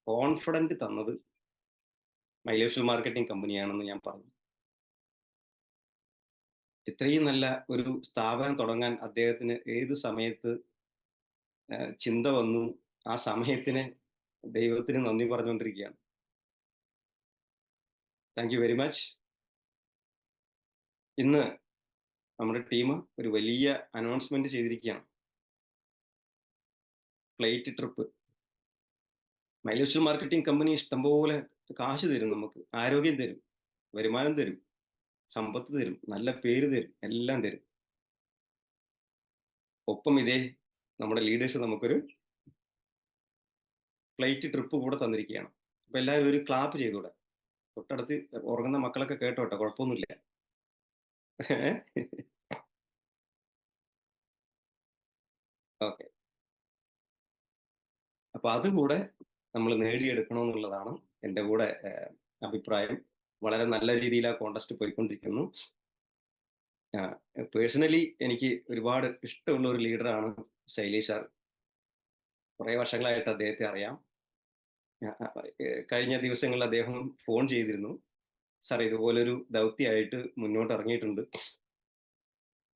Confident തന്നത് മൈലേഷ്യൽ marketing കമ്പനിയാണെന്ന് ഞാൻ പറഞ്ഞു. ഇത്രയും നല്ല ഒരു സ്ഥാപനം തുടങ്ങാൻ അദ്ദേഹത്തിന് ഏത് സമയത്ത് ചിന്ത വന്നു, ആ സമയത്തിന് ദൈവത്തിന് നന്ദി പറഞ്ഞുകൊണ്ടിരിക്കുകയാണ്. Thank you very much. ഇന്ന് നമ്മുടെ ടീം ഒരു വലിയ അനൗൺസ്മെന്റ് ചെയ്തിരിക്കുകയാണ്. Flight trip. Malaysian marketing company ഇഷ്ടംപോലെ കാശ് തരും, നമുക്ക് ആരോഗ്യം തരും, വരുമാനം തരും, സമ്പത്ത് തരും, നല്ല പേര് തരും, എല്ലാം തരും. ഒപ്പം ഇതേ നമ്മുടെ ലീഡേഴ്സ് നമുക്കൊരു ഫ്ലൈറ്റ് ട്രിപ്പ് കൂടെ തന്നിരിക്കുകയാണ്. അപ്പൊ എല്ലാവരും ഒരു ക്ലാപ്പ് ചെയ്തൂടെ? തൊട്ടടുത്ത് ഉറങ്ങുന്ന മക്കളൊക്കെ കേട്ടോട്ടെ, കുഴപ്പമൊന്നുമില്ല. ഓക്കെ. അപ്പൊ അതുകൂടെ നമ്മൾ നേടിയെടുക്കണമെന്നുള്ളതാണ് എൻ്റെ കൂടെ അഭിപ്രായം. വളരെ നല്ല രീതിയിൽ ആ കോണ്ടസ്റ്റ് പോയിക്കൊണ്ടിരിക്കുന്നു. പേഴ്സണലി എനിക്ക് ഒരുപാട് ഇഷ്ടമുള്ള ഒരു ലീഡറാണ് ശൈലേഷ് സാർ. കുറേ വർഷങ്ങളായിട്ട് അദ്ദേഹത്തെ അറിയാം. കഴിഞ്ഞ ദിവസങ്ങളിൽ അദ്ദേഹം ഫോൺ ചെയ്തിരുന്നു, സാർ ഇതുപോലൊരു ദൗത്യമായിട്ട് മുന്നോട്ട് ഇറങ്ങിയിട്ടുണ്ട്,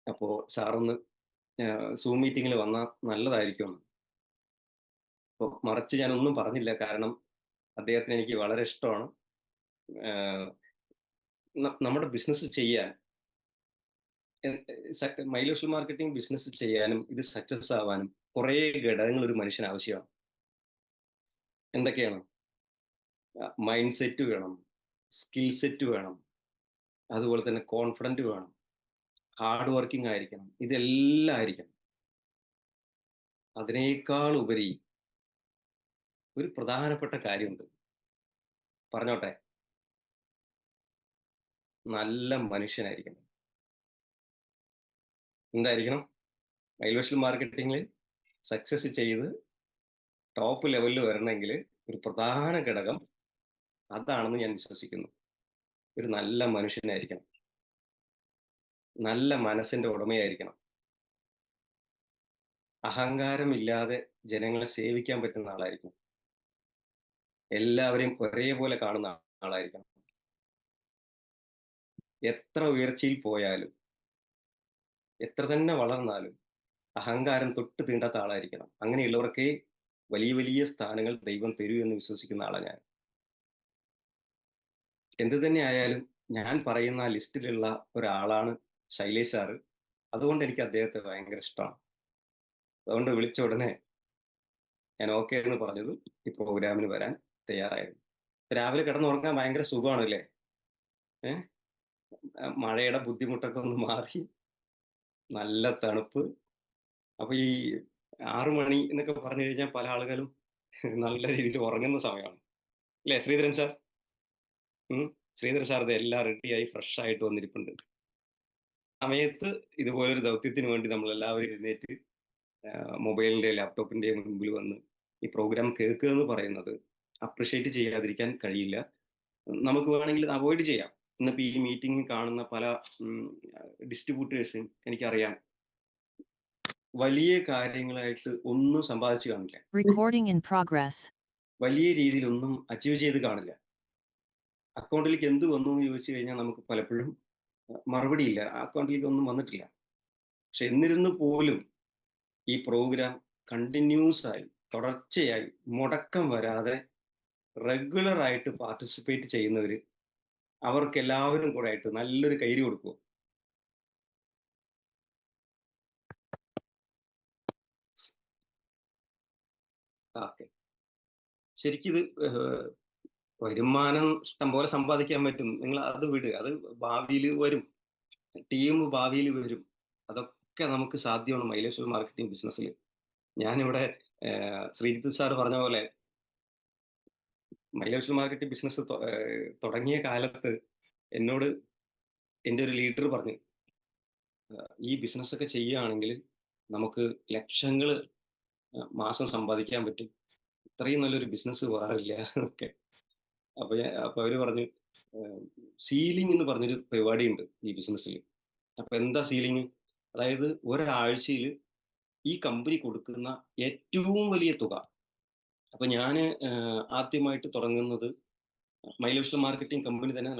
അപ്പോൾ സാറൊന്ന് സൂം മീറ്റിങ്ങിൽ വന്നാൽ നല്ലതായിരിക്കുമെന്ന്. അപ്പോൾ മറിച്ച് ഞാനൊന്നും പറഞ്ഞില്ല, കാരണം അദ്ദേഹത്തിന് എനിക്ക് വളരെ ഇഷ്ടമാണ്. നമ്മുടെ ബിസിനസ് ചെയ്യാൻ, മൈലേഷ്യൽ മാർക്കറ്റിംഗ് ബിസിനസ് ചെയ്യാനും ഇത് സക്സസ് ആവാനും കുറേ ഘടകങ്ങൾ ഒരു മനുഷ്യന് ആവശ്യമാണ്. എന്തൊക്കെയാണ്? മൈൻഡ് സെറ്റ് വേണം, സ്കിൽ സെറ്റ് വേണം, അതുപോലെ തന്നെ കോൺഫിഡന്റ് വേണം, ഹാർഡ് വർക്കിംഗ് ആയിരിക്കണം, ഇതെല്ലാം ആയിരിക്കണം. അതിനേക്കാൾ ഉപരി ഒരു പ്രധാനപ്പെട്ട കാര്യമുണ്ട്, പറഞ്ഞോട്ടെ? നല്ല മനുഷ്യനായിരിക്കണം. എന്തായിരിക്കണം? മൈലേഷ്യൽ മാർക്കറ്റിംഗിൽ സക്സസ് ചെയ്ത് ടോപ്പ് ലെവലിൽ വരണമെങ്കിൽ ഒരു പ്രധാന ഘടകം അതാണെന്ന് ഞാൻ വിശ്വസിക്കുന്നു. ഒരു നല്ല മനുഷ്യനായിരിക്കണം, നല്ല മനസ്സിന്റെ ഉടമയായിരിക്കണം, അഹങ്കാരമില്ലാതെ ജനങ്ങളെ സേവിക്കാൻ പറ്റുന്ന ആളായിരിക്കണം, എല്ലാവരെയും ഒരേപോലെ കാണുന്ന ആളായിരിക്കണം, എത്ര ഉയർച്ചയിൽ പോയാലും എത്ര തന്നെ വളർന്നാലും അഹങ്കാരം തൊട്ട് തീണ്ടാത്ത ആളായിരിക്കണം. അങ്ങനെയുള്ളവർക്കേ വലിയ വലിയ സ്ഥാനങ്ങൾ ദൈവം തരൂ എന്ന് വിശ്വസിക്കുന്ന ആളാണ് ഞാൻ. എന്ത് തന്നെ ആയാലും ഞാൻ പറയുന്ന ആ ലിസ്റ്റിലുള്ള ഒരാളാണ് ശൈലേഷ് സാറ്. അതുകൊണ്ട് എനിക്ക് അദ്ദേഹത്തെ ഭയങ്കര ഇഷ്ടമാണ്. അതുകൊണ്ട് വിളിച്ച ഉടനെ ഞാൻ ഓക്കെ എന്ന് പറഞ്ഞത് ഈ പ്രോഗ്രാമിന് വരാൻ തയ്യാറായിരുന്നു. രാവിലെ കിടന്നുറങ്ങാൻ ഭയങ്കര സുഖമാണല്ലേ? മഴയുടെ ബുദ്ധിമുട്ടൊക്കെ ഒന്ന് മാറി, നല്ല തണുപ്പ്. അപ്പൊ ഈ 6 മണി എന്നൊക്കെ പറഞ്ഞു കഴിഞ്ഞാൽ പല ആളുകളും നല്ല രീതിയിൽ ഉറങ്ങുന്ന സമയമാണ് അല്ലേ ശ്രീധരൻ സാർ? ശ്രീധരൻ സാർ എല്ലാം റെഡിയായി ഫ്രഷ് ആയിട്ട് വന്നിരിപ്പുണ്ട്. സമയത്ത് ഇതുപോലൊരു ദൗത്യത്തിന് വേണ്ടി നമ്മൾ എല്ലാവരും എഴുന്നേറ്റ് മൊബൈലിന്റെ ലാപ്ടോപ്പിന്റെ മുമ്പിൽ വന്ന് ഈ പ്രോഗ്രാം കേൾക്കുക എന്ന് പറയുന്നത് അപ്രിഷ്യേറ്റ് ചെയ്യാതിരിക്കാൻ കഴിയില്ല. നമുക്ക് വേണമെങ്കിൽ അവോയ്ഡ് ചെയ്യാം. ഇന്നിപ്പോ ഈ മീറ്റിംഗ് കാണുന്ന പല ഡിസ്ട്രിബ്യൂട്ടേഴ്സും എനിക്കറിയാം, വലിയ കാര്യങ്ങളായിട്ട് ഒന്നും സമ്പാദിച്ചു കാണില്ല, വലിയ രീതിയിൽ ഒന്നും അച്ചീവ് ചെയ്ത് കാണില്ല. അക്കൗണ്ടിലേക്ക് എന്ത് വന്നു എന്ന് ചോദിച്ചു കഴിഞ്ഞാൽ നമുക്ക് പലപ്പോഴും മറുപടിയില്ല, അക്കൗണ്ടിലേക്ക് ഒന്നും വന്നിട്ടില്ല. പക്ഷെ എന്നിരുന്നു പോലും ഈ പ്രോഗ്രാം കണ്ടിന്യൂസ് ആയി, തുടർച്ചയായി, മുടക്കം വരാതെ റെഗുലർ ആയിട്ട് പാർട്ടിസിപ്പേറ്റ് ചെയ്യുന്നവര്, അവർക്ക് എല്ലാവരും കൂടെ ആയിട്ട് നല്ലൊരു കൈയ്യടി കൊടുക്കുക. ഓക്കെ. ശരിക്കും ഇത് വരുമാനം ഇഷ്ടം പോലെ സമ്പാദിക്കാൻ പറ്റും, നിങ്ങൾ അത് വിട്, അത് ഭാവിയിൽ വരും, ടീം ഭാവിയിൽ വരും, അതൊക്കെ നമുക്ക് സാധ്യമാണ് മൈലേഷ്യൽ മാർക്കറ്റിംഗ് ബിസിനസ്സിൽ. ഞാനിവിടെ ശ്രീജിത്ത് സാർ പറഞ്ഞ പോലെ മൈലേഷ്യൽ മാർക്കറ്റിംഗ് ബിസിനസ് തുടങ്ങിയ കാലത്ത് എന്നോട് എൻ്റെ ഒരു ലീഡർ പറഞ്ഞു, ഈ ബിസിനസ് ഒക്കെ ചെയ്യുകയാണെങ്കിൽ നമുക്ക് ലക്ഷങ്ങൾ മാസം സമ്പാദിക്കാൻ പറ്റും, ഇത്രയും നല്ലൊരു ബിസിനസ് വേറില്ല എന്നൊക്കെ. അപ്പൊ അവര് പറഞ്ഞു, സീലിംഗ് എന്ന് പറഞ്ഞൊരു പരിപാടി ഉണ്ട് ഈ ബിസിനസ്സിൽ. അപ്പൊ എന്താ സീലിംഗ്? അതായത് ഒരാഴ്ചയിൽ ഈ കമ്പനി കൊടുക്കുന്ന ഏറ്റവും വലിയ തുക അപ്പൊ ഞാന് ആദ്യമായിട്ട് തുടങ്ങുന്നത് മൈലേഷ്യൽ മാർക്കറ്റിംഗ് കമ്പനി തന്നെ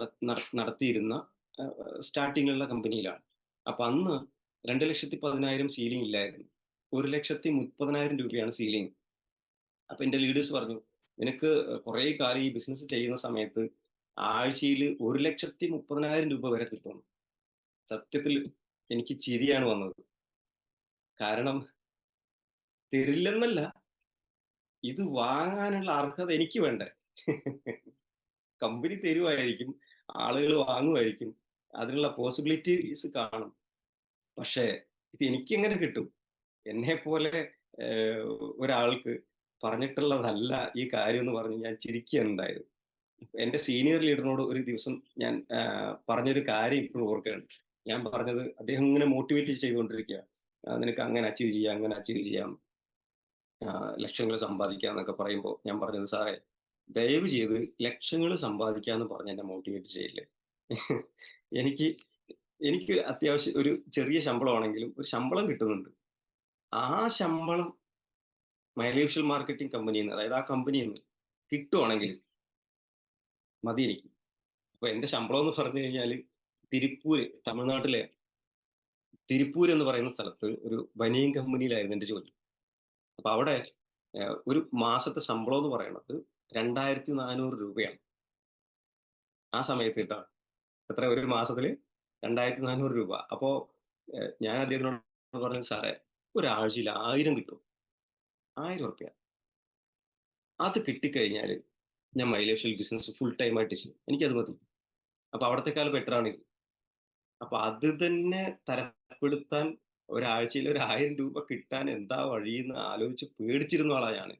നടത്തിയിരുന്ന സ്റ്റാർട്ടിങ്ങിലുള്ള കമ്പനിയിലാണ്. അപ്പൊ അന്ന് 2,10,000 സീലിംഗ് ഇല്ലായിരുന്നു. 1,30,000 രൂപയാണ് സീലിംഗ്. അപ്പൊ എന്റെ ലീഡേഴ്സ് പറഞ്ഞു, നിനക്ക് കുറെ കാലം ഈ ബിസിനസ് ചെയ്യുന്ന സമയത്ത് ആഴ്ചയിൽ 1,30,000 രൂപ വരെ കിട്ടും. സത്യത്തിൽ എനിക്ക് ചിരിയാണ് വന്നത്. കാരണം തരില്ലെന്നല്ല, ഇത് വാങ്ങാനുള്ള അർഹത എനിക്ക് വേണ്ടേ? കമ്പനി തരുമായിരിക്കും, ആളുകൾ വാങ്ങുമായിരിക്കും, അതിനുള്ള പോസിബിലിറ്റീസ് കാണും. പക്ഷേ ഇത് എനിക്കെങ്ങനെ കിട്ടും? എന്നെപ്പോലെ ഒരാൾക്ക് പറഞ്ഞിട്ടുള്ളതല്ല ഈ കാര്യം എന്ന് പറഞ്ഞ് ഞാൻ ചിരിക്കുകയാണ് ഉണ്ടായത്. എന്റെ സീനിയർ ലീഡറിനോട് ഒരു ദിവസം ഞാൻ പറഞ്ഞൊരു കാര്യം ഇപ്പോഴും ഓർക്കുകയാണ്. ഞാൻ പറഞ്ഞത്, അദ്ദേഹം ഇങ്ങനെ മോട്ടിവേറ്റ് ചെയ്തുകൊണ്ടിരിക്കുക. നിനക്ക് അങ്ങനെ അച്ചീവ് ചെയ്യാം, അങ്ങനെ അച്ചീവ് ചെയ്യാം, ലക്ഷങ്ങൾ സമ്പാദിക്കാം എന്നൊക്കെ പറയുമ്പോൾ ഞാൻ പറഞ്ഞത്, സാറേ ദയവ് ചെയ്ത് ലക്ഷങ്ങൾ സമ്പാദിക്കാന്ന് പറഞ്ഞ് എന്നെ മോട്ടിവേറ്റ് ചെയ്യില്ലേ. എനിക്ക് എനിക്ക് അത്യാവശ്യം ഒരു ചെറിയ ശമ്പളമാണെങ്കിലും ഒരു ശമ്പളം കിട്ടുന്നുണ്ട്. ആ ശമ്പളം മൈലേഷ്യൽ മാർക്കറ്റിംഗ് കമ്പനിയിൽ നിന്ന്, അതായത് ആ കമ്പനിയിൽ നിന്ന് കിട്ടുവാണെങ്കിൽ മതി എനിക്ക്. അപ്പൊ എന്റെ ശമ്പളം എന്ന് പറഞ്ഞു കഴിഞ്ഞാല് തിരുപ്പൂര്, തമിഴ്നാട്ടിലെ തിരുപ്പൂർ എന്ന് പറയുന്ന സ്ഥലത്ത് ഒരു ബനിയൻ കമ്പനിയിലായിരുന്നു എന്റെ ജോലി. അപ്പൊ അവിടെ ഒരു മാസത്തെ ശമ്പളം എന്ന് പറയുന്നത് 2,400 രൂപയാണ് ആ സമയത്ത് കേട്ടോ. എത്ര ഒരു മാസത്തില് 2,400 രൂപ. അപ്പോ ഞാൻ അദ്ദേഹത്തിനോട് പറഞ്ഞു, സാറേ ഒരാഴ്ചയിൽ 1,000 കിട്ടും, 1,000 അത് കിട്ടിക്കഴിഞ്ഞാല് ഞാൻ മൈലേഷ്യൽ ബിസിനസ് ഫുൾ ടൈം ആയിട്ട് ചെയ്യും, എനിക്കത് മതി. അപ്പൊ അവിടത്തെക്കാൾ ബെറ്റർ ആണ് ഇത്. അപ്പൊ അത് തന്നെ തരപ്പെടുത്താൻ ഒരാഴ്ചയിൽ ഒരു 1,000 രൂപ കിട്ടാൻ എന്താ വഴിയെന്ന് ആലോചിച്ച് പേടിച്ചിരുന്ന ആളാ ഞാന്.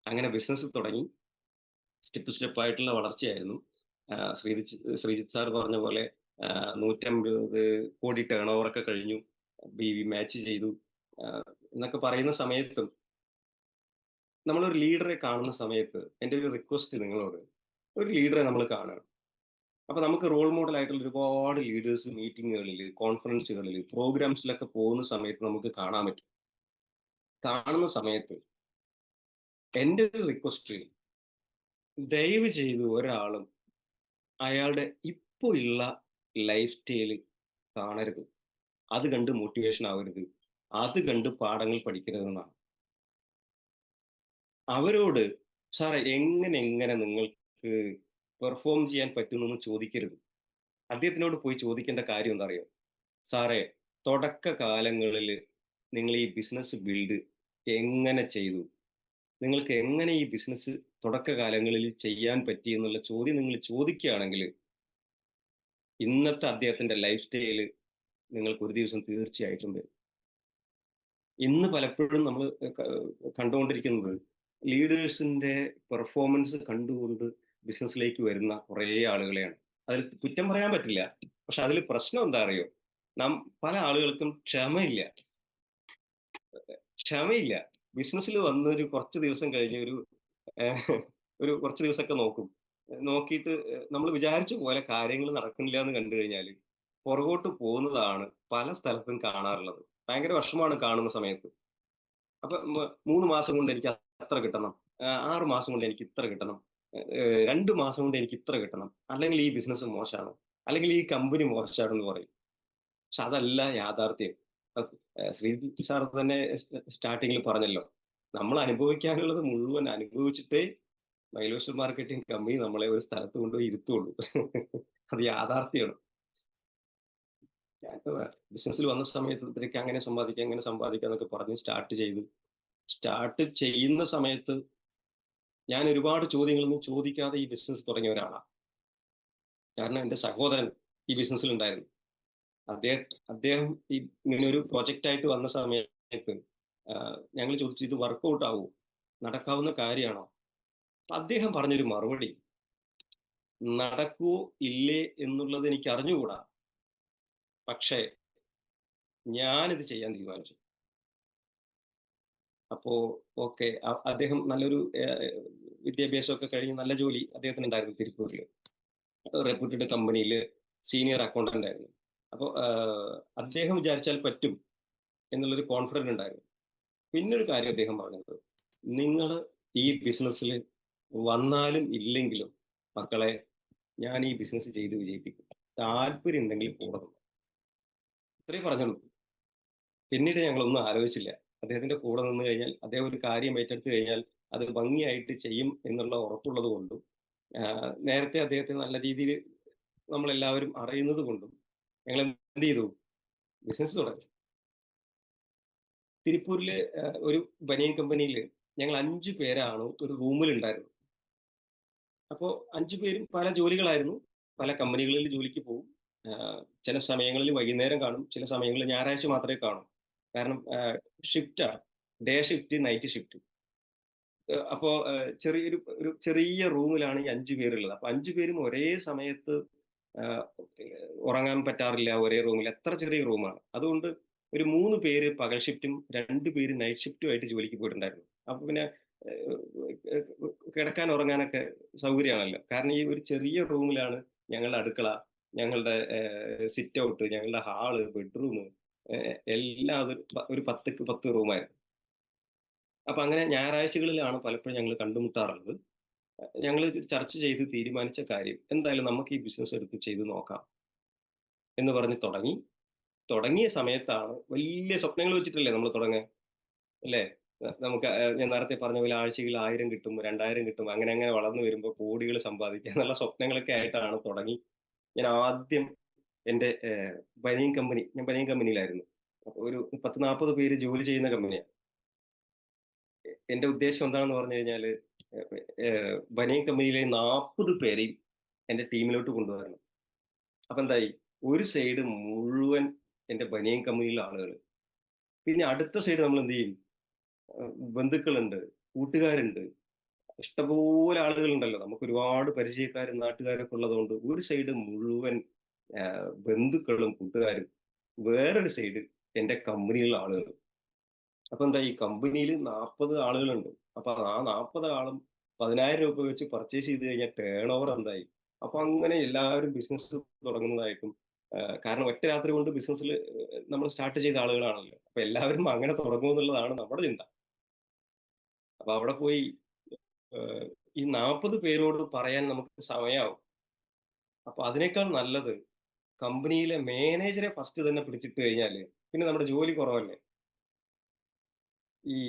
അങ്ങനെ ബിസിനസ് തുടങ്ങി. സ്റ്റെപ്പ് ആയിട്ടുള്ള വളർച്ചയായിരുന്നു. ശ്രീജിത്ത് സാർ പറഞ്ഞ പോലെ 150 കോടി ടേൺ ഓവർ ഒക്കെ കഴിഞ്ഞു. ബി.വി മാച്ച് ചെയ്തു എന്നൊക്കെ പറയുന്ന സമയത്തും, നമ്മളൊരു ലീഡറെ കാണുന്ന സമയത്ത് എൻ്റെ ഒരു റിക്വസ്റ്റ് നിങ്ങളോട്, ഒരു ലീഡറെ നമ്മൾ കാണുക. അപ്പൊ നമുക്ക് റോൾ മോഡൽ ആയിട്ടുള്ള ഒരുപാട് ലീഡേഴ്സ് മീറ്റിങ്ങുകളിൽ, കോൺഫറൻസുകളിൽ, പ്രോഗ്രാംസിലൊക്കെ പോകുന്ന സമയത്ത് നമുക്ക് കാണാൻ പറ്റും. കാണുന്ന സമയത്ത് എൻ്റെ ഒരു റിക്വസ്റ്റ്, ദയവ് ചെയ്ത് ഒരാളും അയാളുടെ ഇപ്പൊ ഉള്ള ലൈഫ് സ്റ്റൈല് കാണരുത്. അത് കണ്ട് മോട്ടിവേഷൻ ആവരുത്. അത് കണ്ട് പാഠങ്ങൾ പഠിക്കരുതെന്നാണ്. അവരോട് സാറേ എങ്ങനെ നിങ്ങൾക്ക് പെർഫോം ചെയ്യാൻ പറ്റുന്നൊന്നും ചോദിക്കരുത്. അദ്ദേഹത്തിനോട് പോയി ചോദിക്കേണ്ട കാര്യം എന്താ അറിയോ? സാറേ, തുടക്ക കാലങ്ങളിൽ നിങ്ങൾ ഈ ബിസിനസ് ബിൽഡ് എങ്ങനെ ചെയ്തു? നിങ്ങൾക്ക് എങ്ങനെ ഈ ബിസിനസ് തുടക്ക കാലങ്ങളിൽ ചെയ്യാൻ പറ്റി എന്നുള്ള ചോദ്യം നിങ്ങൾ ചോദിക്കുകയാണെങ്കിൽ, ഇന്നത്തെ അദ്ദേഹത്തിന്റെ ലൈഫ് സ്റ്റൈല് നിങ്ങൾക്ക് ഒരു ദിവസം തീർച്ചയായിട്ടും വരും. ഇന്ന് പലപ്പോഴും നമ്മൾ കണ്ടുകൊണ്ടിരിക്കുന്നത് ലീഡേഴ്സിന്റെ പെർഫോമൻസ് കണ്ടുകൊണ്ട് ബിസിനസ്സിലേക്ക് വരുന്ന കുറേ ആളുകളെയാണ്. അതിൽ കുറ്റം പറയാൻ പറ്റില്ല. പക്ഷെ അതിൽ പ്രശ്നം എന്താ അറിയോ? നാം പല ആളുകൾക്കും ക്ഷമയില്ല. ക്ഷമയില്ല. ബിസിനസ്സിൽ വന്ന് ഒരു കുറച്ച് ദിവസം കഴിഞ്ഞ് ഒരു കുറച്ച് ദിവസമൊക്കെ നോക്കും. നോക്കിയിട്ട് നമ്മൾ വിചാരിച്ച പോലെ കാര്യങ്ങൾ നടക്കുന്നില്ല എന്ന് കണ്ടു കഴിഞ്ഞാൽ പുറകോട്ട് പോകുന്നതാണ് പല സ്ഥലത്തും കാണാറുള്ളത്. ഭയങ്കര വിഷമമാണ് കാണുന്ന സമയത്ത്. അപ്പൊ 3 മാസം കൊണ്ട് എനിക്ക് അത്ര കിട്ടണം. 6 മാസം കൊണ്ട് എനിക്ക് ഇത്ര കിട്ടണം. 2 മാസം കൊണ്ട് എനിക്ക് ഇത്ര കിട്ടണം. അല്ലെങ്കിൽ ഈ ബിസിനസ് മോശമാണ്. അല്ലെങ്കിൽ ഈ കമ്പനി മോശമാണെന്ന് പറയും. പക്ഷെ അതല്ല യാഥാർത്ഥ്യം. ശ്രീജിത്ത് സാർ തന്നെ സ്റ്റാർട്ടിങ്ങിൽ പറഞ്ഞല്ലോ. നമ്മൾ അനുഭവിക്കാനുള്ളത് മുഴുവൻ അനുഭവിച്ചിട്ടേ മൈലേഷ്യൽ മാർക്കറ്റിംഗ് കമ്പനി നമ്മളെ ഒരു സ്ഥലത്ത് കൊണ്ടുപോയി ഇരുത്തുള്ളൂ. അത് യാഥാർത്ഥ്യമാണ്. ഞാനിപ്പോ ബിസിനസ്സിൽ വന്ന സമയത്ത് ഇത്രയ്ക്ക് അങ്ങനെ സമ്പാദിക്കാം, ഇങ്ങനെ സമ്പാദിക്കാം എന്നൊക്കെ പറഞ്ഞ് സ്റ്റാർട്ട് ചെയ്തു. സ്റ്റാർട്ട് ചെയ്യുന്ന സമയത്ത് ഞാൻ ഒരുപാട് ചോദ്യങ്ങളൊന്നും ചോദിക്കാതെ ഈ ബിസിനസ് തുടങ്ങിയ ഒരാളാണ്. കാരണം എന്റെ സഹോദരൻ ഈ ബിസിനസ്സിൽ ഉണ്ടായിരുന്നു. അദ്ദേഹം അദ്ദേഹം ഈ ഇങ്ങനെ ഒരു പ്രൊജക്റ്റ് ആയിട്ട് വന്ന സമയത്ത് ഞങ്ങൾ ചോദിച്ചു, ഇത് വർക്കൗട്ട് ആവുമോ, നടക്കാവുന്ന കാര്യമാണോ? അദ്ദേഹം പറഞ്ഞൊരു മറുപടി, നടക്കുവോ ഇല്ലേ എന്നുള്ളത് എനിക്ക് അറിഞ്ഞുകൂടാ, പക്ഷേ ഞാനിത് ചെയ്യാൻ തീരുമാനിച്ചു. അപ്പോ ഓക്കെ, അദ്ദേഹം നല്ലൊരു വിദ്യാഭ്യാസമൊക്കെ കഴിഞ്ഞ് നല്ല ജോലി അദ്ദേഹത്തിന് ഉണ്ടായിരുന്നു തിരുപ്പൂരിൽ, റെപ്യൂട്ടഡ് കമ്പനിയിൽ സീനിയർ അക്കൗണ്ടന്റ് ആയിരുന്നു. അപ്പോൾ അദ്ദേഹം വിചാരിച്ചാൽ പറ്റും എന്നുള്ളൊരു കോൺഫിഡൻസ് ഉണ്ടായിരുന്നു. പിന്നൊരു കാര്യം അദ്ദേഹം പറഞ്ഞത്, നിങ്ങള് ഈ ബിസിനസ്സില് വന്നാലും ഇല്ലെങ്കിലും മക്കളെ ഞാൻ ഈ ബിസിനസ് ചെയ്ത് വിജയിപ്പിക്കും. താല്പര്യം ഉണ്ടെങ്കിൽ കൂടെ നിന്നോ. ഇത്രയേ പറഞ്ഞുള്ളൂ. പിന്നീട് ഞങ്ങളൊന്നും ആലോചിച്ചില്ല. അദ്ദേഹത്തിന്റെ കൂടെ നിന്ന് കഴിഞ്ഞാൽ അദ്ദേഹം ഒരു കാര്യം ഏറ്റെടുത്ത് കഴിഞ്ഞാൽ അത് ഭംഗിയായിട്ട് ചെയ്യും എന്നുള്ള ഉറപ്പുള്ളത് കൊണ്ടും, നേരത്തെ അദ്ദേഹത്തെ നല്ല രീതിയില് നമ്മളെല്ലാവരും അറിയുന്നത് കൊണ്ടും ഞങ്ങൾ എന്ത് ചെയ്തു? ബിസിനസ് തുടങ്ങി. തിരുപ്പൂരില് ഒരു ബനിയൻ കമ്പനിയില് ഞങ്ങൾ 5 പേരാണ് ഒരു റൂമിലുണ്ടായിരുന്നത്. അപ്പോ 5 പേരും പല ജോലികളായിരുന്നു. പല കമ്പനികളിൽ ജോലിക്ക് പോകും. ചില സമയങ്ങളിൽ വൈകുന്നേരം കാണും. ചില സമയങ്ങളിൽ ഞായറാഴ്ച മാത്രമേ കാണൂ. കാരണം ഷിഫ്റ്റാണ്. Day shift, night shift. അപ്പോ ചെറിയൊരു ഒരു ചെറിയ റൂമിലാണ് ഈ 5 പേരുള്ളത്. അപ്പൊ 5 പേരും ഒരേ സമയത്ത് ആഹ് ഉറങ്ങാൻ പറ്റാറില്ല ഒരേ റൂമിൽ. അത്ര ചെറിയ റൂമാണ്. അതുകൊണ്ട് ഒരു 3 പേര് പകൽ ഷിഫ്റ്റും 2 പേര് നൈറ്റ് ഷിഫ്റ്റും ആയിട്ട് ജോലിക്ക് പോയിട്ടുണ്ടായിരുന്നു. അപ്പൊ പിന്നെ ഏഹ് ഏഹ് കിടക്കാൻ ഉറങ്ങാനൊക്കെ സൗകര്യമാണല്ലോ. കാരണം ഈ ഒരു ചെറിയ റൂമിലാണ് ഞങ്ങളുടെ അടുക്കള, ഞങ്ങളുടെ സിറ്റ് ഔട്ട്, ഞങ്ങളുടെ ഹാള്, ബെഡ്റൂമ് എല്ലാം ഒരു 10ക്ക് 10 റൂമായിരുന്നു. അപ്പൊ അങ്ങനെ ഞായറാഴ്ചകളിലാണ് പലപ്പോഴും ഞങ്ങൾ കണ്ടുമുട്ടാറുള്ളത്. ഞങ്ങള് ചർച്ച ചെയ്ത് തീരുമാനിച്ച കാര്യം എന്തായാലും നമുക്ക് ഈ ബിസിനസ് എടുത്ത് ചെയ്ത് നോക്കാം എന്ന് പറഞ്ഞ് തുടങ്ങി. തുടങ്ങിയ സമയത്താണ് വലിയ സ്വപ്നങ്ങൾ വെച്ചിട്ടല്ലേ നമ്മൾ തുടങ്ങുക. അല്ലേ? നമുക്ക് ഞാൻ നേരത്തെ പറഞ്ഞ പോലെ ആഴ്ചയിൽ 1000 കിട്ടും, 2000 കിട്ടും. അങ്ങനെ അങ്ങനെ വളർന്നു വരുമ്പോൾ കോടികൾ സമ്പാദിക്കുക എന്നുള്ള സ്വപ്നങ്ങളൊക്കെ ആയിട്ടാണ് തുടങ്ങി. ഞാൻ ആദ്യം എന്റെ ഞാൻ ബനിയൻ കമ്പനിയിലായിരുന്നു. അപ്പൊ ഒരു 10, 40 പേര് ജോലി ചെയ്യുന്ന കമ്പനിയാണ്. എന്റെ ഉദ്ദേശം എന്താണെന്ന് പറഞ്ഞു കഴിഞ്ഞാല് ബനിയൻ കമ്പനിയിലെ 40 പേരെയും എന്റെ ടീമിലോട്ട് കൊണ്ടുവരണം. അപ്പൊ എന്തായി? ഒരു സൈഡ് മുഴുവൻ എന്റെ ബനിയൻ കമ്പനിയിലെ ആളുകള്. പിന്നെ അടുത്ത സൈഡ് നമ്മൾ എന്ത് ചെയ്യും? ബന്ധുക്കളുണ്ട്, കൂട്ടുകാരുണ്ട്, ഇഷ്ടംപോലെ ആളുകളുണ്ടല്ലോ. നമുക്ക് ഒരുപാട് പരിചയക്കാരും നാട്ടുകാരൊക്കെ ഉള്ളതുകൊണ്ട് ഒരു സൈഡ് മുഴുവൻ ബന്ധുക്കളും കൂട്ടുകാരും. വേറൊരു സൈഡ് എന്റെ കമ്പനിയിലുള്ള ആളുകൾ. അപ്പൊ എന്താ ഈ കമ്പനിയിൽ 40 ആളുകളുണ്ട്. അപ്പൊ ആ 40 ആളും ₹10,000 വെച്ച് പർച്ചേസ് ചെയ്ത് കഴിഞ്ഞാൽ ടേൺ ഓവർ എന്തായി? അപ്പൊ അങ്ങനെ എല്ലാവരും ബിസിനസ് തുടങ്ങുന്നതായിട്ടും കാരണം ഒറ്റ രാത്രി കൊണ്ട് ബിസിനസ്സിൽ നമ്മൾ സ്റ്റാർട്ട് ചെയ്ത ആളുകളാണല്ലോ. അപ്പൊ എല്ലാവരും അങ്ങനെ തുടങ്ങുമെന്നുള്ളതാണ് നമ്മുടെ ചിന്ത. അപ്പൊ അവിടെ പോയി ഏഹ്, ഈ 40 പേരോട് പറയാൻ നമുക്ക് സമയാവും. അപ്പൊ അതിനേക്കാൾ നല്ലത് കമ്പനിയിലെ മാനേജരെ ഫസ്റ്റ് തന്നെ പിടിച്ചിട്ട് കഴിഞ്ഞാല് പിന്നെ നമ്മുടെ ജോലി കുറവല്ലേ. ഈ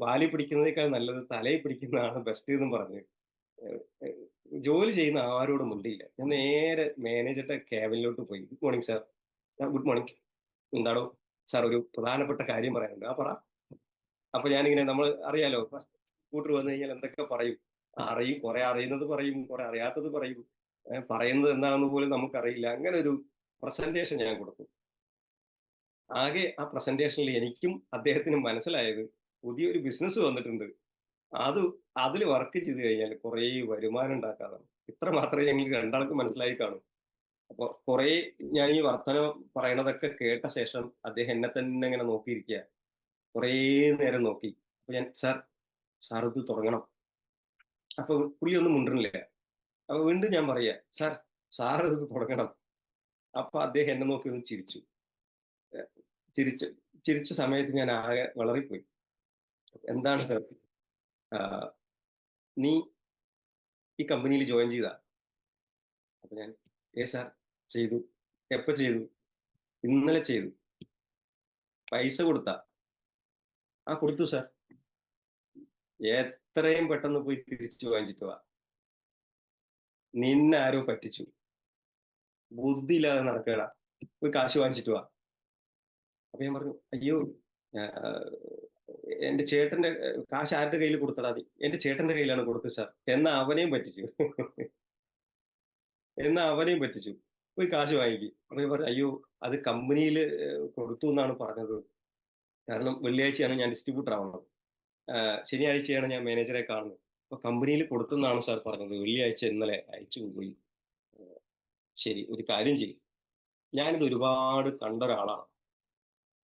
വാലിൽ പിടിക്കുന്നതിനേക്കാൾ നല്ലത് തലയിൽ പിടിക്കുന്നതാണ് ബെസ്റ്റ് എന്നും പറഞ്ഞ് ഏഹ് ഏഹ് ജോലി ചെയ്യുന്ന ആരോടും മിണ്ടിയില്ല. ഞാൻ നേരെ മാനേജറുടെ ക്യാബിനിലോട്ട് പോയി. "Good morning sir." "Good morning." "എന്താടോ?" "സാർ ഒരു പ്രധാനപ്പെട്ട കാര്യം പറയാനുണ്ട്." "ആ പറ." അപ്പൊ ഞാനിങ്ങനെ നമ്മൾ അറിയാലോ കൂട്ടർ വന്നു കഴിഞ്ഞാൽ എന്തൊക്കെ പറയും. കുറെ അറിയുന്നത് പറയും, കുറെ അറിയാത്തത് പറയും. പറയുന്നത് എന്താണെന്ന് പോലും നമുക്കറിയില്ല. അങ്ങനെ ഒരു പ്രസന്റേഷൻ ഞാൻ കൊടുത്തു. ആകെ ആ പ്രസന്റേഷനിൽ എനിക്കും അദ്ദേഹത്തിനും മനസ്സിലായത് പുതിയൊരു ബിസിനസ് വന്നിട്ടുണ്ട്. അത് അതില് വർക്ക് ചെയ്ത് കഴിഞ്ഞാൽ കുറേ വരുമാനം ഉണ്ടാക്കാന്നാണ്. ഇത്ര മാത്രമേ ഞങ്ങൾക്ക് രണ്ടാൾക്കും മനസ്സിലായി കാണൂ. അപ്പൊ കുറേ ഞാൻ ഈ വർത്തമാനം പറയണതൊക്കെ കേട്ട ശേഷം അദ്ദേഹം എന്നെ തന്നെ ഇങ്ങനെ നോക്കിയിരിക്കുക. കുറേ നേരം നോക്കി. അപ്പൊ ഞാൻ സാർ ഇത് തുടങ്ങണം. അപ്പൊ പുള്ളി ഒന്നും മിണ്ടണില്ല. അപ്പൊ വീണ്ടും ഞാൻ പറയാ, സാർ ഇത് തുടങ്ങണം. അപ്പൊ അദ്ദേഹം എന്നെ നോക്കി ഒന്ന് ചിരിച്ചു. ഏഹ് ചിരിച്ച് ചിരിച്ച സമയത്ത് ഞാൻ ആകെ വളറിപ്പോയി. എന്താണ് സാർ? ആഹ് നീ ഈ കമ്പനിയിൽ ജോയിൻ ചെയ്താ? അപ്പൊ ഞാൻ സാർ ചെയ്തു. എപ്പ ചെയ്തു? ഇന്നലെ ചെയ്തു. പൈസ കൊടുത്താ? ആ കൊടുത്തു സാർ. എത്രയും പെട്ടെന്ന് പോയി തിരിച്ചു വാങ്ങിച്ചിട്ട് വാ. നിന്നെ ആരോ പറ്റിച്ചു. ബുദ്ധിയില്ലാതെ നടക്കുകയാടാ. പോയി കാശ് വാങ്ങിച്ചിട്ട് വാ. അപ്പൊ ഞാൻ പറഞ്ഞു, അയ്യോ ആഹ് എന്റെ ചേട്ടന്റെ കാശ് ആരുടെ കയ്യിൽ കൊടുത്തടാ നീ? എന്റെ ചേട്ടന്റെ കയ്യിലാണ് കൊടുത്തത് സാർ. എന്നാ അവനെയും പറ്റിച്ചു. എന്നാ അവനെയും പറ്റിച്ചു. പോയി കാശ് വാങ്ങിക്ക്. അപ്പൊ ഞാൻ പറഞ്ഞു, അയ്യോ അത് കമ്പനിയില് കൊടുത്തു എന്നാണ് പറഞ്ഞത്. കാരണം വെള്ളിയാഴ്ചയാണ് ഞാൻ ഡിസ്ട്രിബ്യൂട്ടർ ആവുന്നത്. ശനിയാഴ്ചയാണ് ഞാൻ മാനേജറെ കാണുന്നത്. അപ്പൊ കമ്പനിയിൽ കൊടുത്തെന്നാണ് സാർ പറഞ്ഞത്. വെള്ളിയാഴ്ച ഇന്നലെ അയച്ചു പോയി. ശരി ഒരു കാര്യം ചെയ്യും. ഞാനിത് ഒരുപാട് കണ്ട ഒരാളാണ്.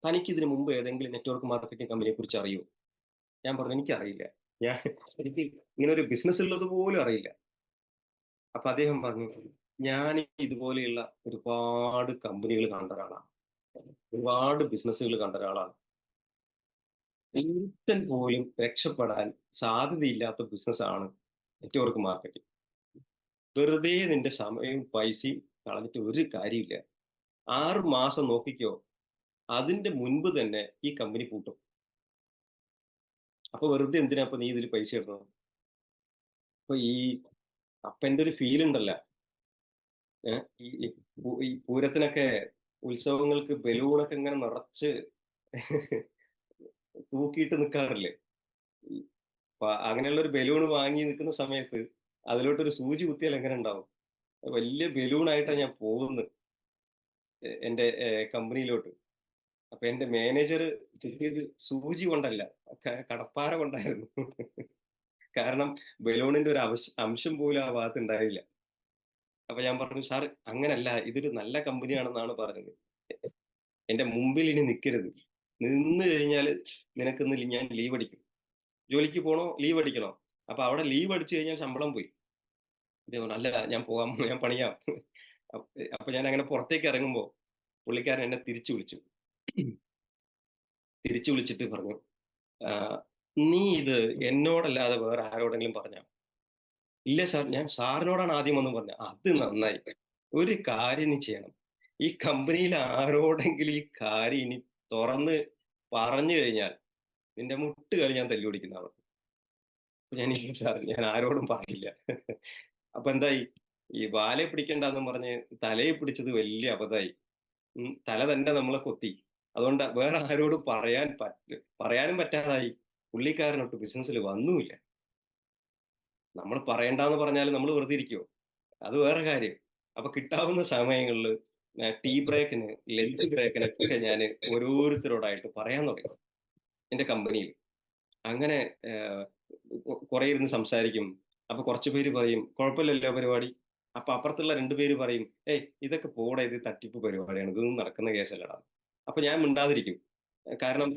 തനിക്ക് ഇതിന് മുമ്പ് ഏതെങ്കിലും നെറ്റ്വർക്ക് മാർക്കറ്റിംഗ് കമ്പനിയെ കുറിച്ച് അറിയോ? ഞാൻ പറഞ്ഞു എനിക്കറിയില്ല. ഞാൻ എനിക്ക് ഇങ്ങനെ ഒരു ബിസിനസ് ഉള്ളത് പോലും അറിയില്ല. അപ്പൊ അദ്ദേഹം പറഞ്ഞു, ഞാൻ ഇതുപോലെയുള്ള ഒരുപാട് കമ്പനികൾ കണ്ട ഒരാളാണ്. ഒരുപാട് ബിസിനസ്സുകൾ കണ്ട ഒരാളാണ്. ഒരുത്തൻ പോലും രക്ഷപ്പെടാൻ സാധ്യതയില്ലാത്ത ബിസിനസ്സാണ് നെറ്റ്‌വർക്ക് മാർക്കറ്റിംഗ്. വെറുതെ നിന്റെ സമയവും പൈസയും കളഞ്ഞിട്ട് ഒരു കാര്യമില്ല. 6 മാസം നോക്കിക്കോ. അതിന്റെ മുൻപ് തന്നെ ഈ കമ്പനി പൂട്ടും. അപ്പൊ വെറുതെ എന്തിനാ ഇപ്പൊ നീ ഇതില് പൈസ ഇടുന്നത്? അപ്പൊ അപ്പൊ എന്റെ ഒരു ഫീൽ ഉണ്ടല്ലോ. ഏഹ്, ഈ ഈ ഈ പൂരത്തിനൊക്കെ ഉത്സവങ്ങൾക്ക് ബലൂണൊക്കെ ഇങ്ങനെ നിറച്ച് തൂക്കിയിട്ട് നിൽക്കാറില്ലേ? ഈ അങ്ങനെയുള്ള ഒരു ബലൂൺ വാങ്ങി നിൽക്കുന്ന സമയത്ത് അതിലോട്ടൊരു സൂചി കുത്തിയാൽ എങ്ങനെ ഉണ്ടാവും? വലിയ ബലൂണായിട്ടാ ഞാൻ പോകുന്നത് എന്റെ കമ്പനിയിലോട്ട്. അപ്പൊ എന്റെ മാനേജർ കിട്ടിയത് സൂചി കൊണ്ടല്ല, കടപ്പാര കൊണ്ടായിരുന്നു. കാരണം ബലൂണിന്റെ ഒരു അംശം പോലും ആ ഭാഗത്ത് ഉണ്ടായില്ല. അപ്പൊ ഞാൻ പറഞ്ഞു, "സാർ അങ്ങനല്ല, ഇതൊരു നല്ല കമ്പനിയാണെന്നാണ് പറഞ്ഞത്. എന്റെ മുമ്പിൽ ഇനി നിൽക്കരുത്. നിന്ന് കഴിഞ്ഞാല് നിനക്കിന്ന് ഞാൻ ലീവ് അടിക്കും. ജോലിക്ക് പോണോ? ലീവ് അടിക്കണോ? അപ്പൊ അവിടെ ലീവ് അടിച്ചു കഴിഞ്ഞാൽ ശമ്പളം പോയി." അദ്ദേഹം പറഞ്ഞു, "അല്ല ഞാൻ പോകാം, ഞാൻ പണിയാം." അപ്പൊ അപ്പൊ ഞാൻ അങ്ങനെ പുറത്തേക്ക് ഇറങ്ങുമ്പോ പുള്ളിക്കാരൻ എന്നെ തിരിച്ചു വിളിച്ചു. തിരിച്ചു വിളിച്ചിട്ട് പറഞ്ഞു, "ആഹ്, നീ ഇത് എന്നോടല്ലാതെ വേറെ ആരോടെങ്കിലും പറഞ്ഞോ?" "ഇല്ല സാർ, ഞാൻ സാറിനോടാണ് ആദ്യം വന്ന് പറഞ്ഞത്." "അത് നന്നായി. ഒരു കാര്യം നീ ചെയ്യണം. ഈ കമ്പനിയിൽ ആരോടെങ്കിലും ഈ കാര്യം ഇനി തുറന്ന് പറഞ്ഞു കഴിഞ്ഞാൽ നിന്റെ മുട്ടുകാലി ഞാൻ തല്ലി ഓടിക്കുന്നതാണ്." അപ്പൊ ഞാൻ, "ഇല്ല സാർ, ഞാൻ ആരോടും പറയില്ല." അപ്പൊ എന്തായി? ഈ വാലെ പിടിക്കണ്ടാന്നും പറഞ്ഞ് തലയെ പിടിച്ചത് വലിയ അബദ്ധായി. തല തന്നെ നമ്മളെ കൊത്തി. അതുകൊണ്ട് വേറെ ആരോടും പറയാനും പറ്റാതായി. പുള്ളിക്കാരനൊട്ട് ബിസിനസ്സിൽ വന്നുമില്ല. നമ്മൾ പറയണ്ടാന്ന് പറഞ്ഞാല് നമ്മള് വെറുതെ ഇരിക്കുവോ? അത് വേറെ കാര്യം. അപ്പൊ കിട്ടാവുന്ന സമയങ്ങളില് ടീ ബ്രേക്കിന്, ലഞ്ച് ബ്രേക്കിനൊക്കെ ഞാന് ഓരോരുത്തരോടായിട്ട് പറയാൻ തുടങ്ങി എന്റെ കമ്പനിയിൽ. അങ്ങനെ കുറെ ഇരുന്ന് സംസാരിക്കും. അപ്പൊ കുറച്ച് പേര് പറയും, "കുഴപ്പമില്ലല്ലോ പരിപാടി." അപ്പൊ അപ്പുറത്തുള്ള 2 പേര് പറയും, "ഏയ് ഇതൊക്കെ പോടാ, ഇത് തട്ടിപ്പ് പരിപാടിയാണ്. ഇതൊന്നും നടക്കുന്ന കേസല്ലടാ." അപ്പൊ ഞാൻ മിണ്ടാതിരിക്കും. കാരണം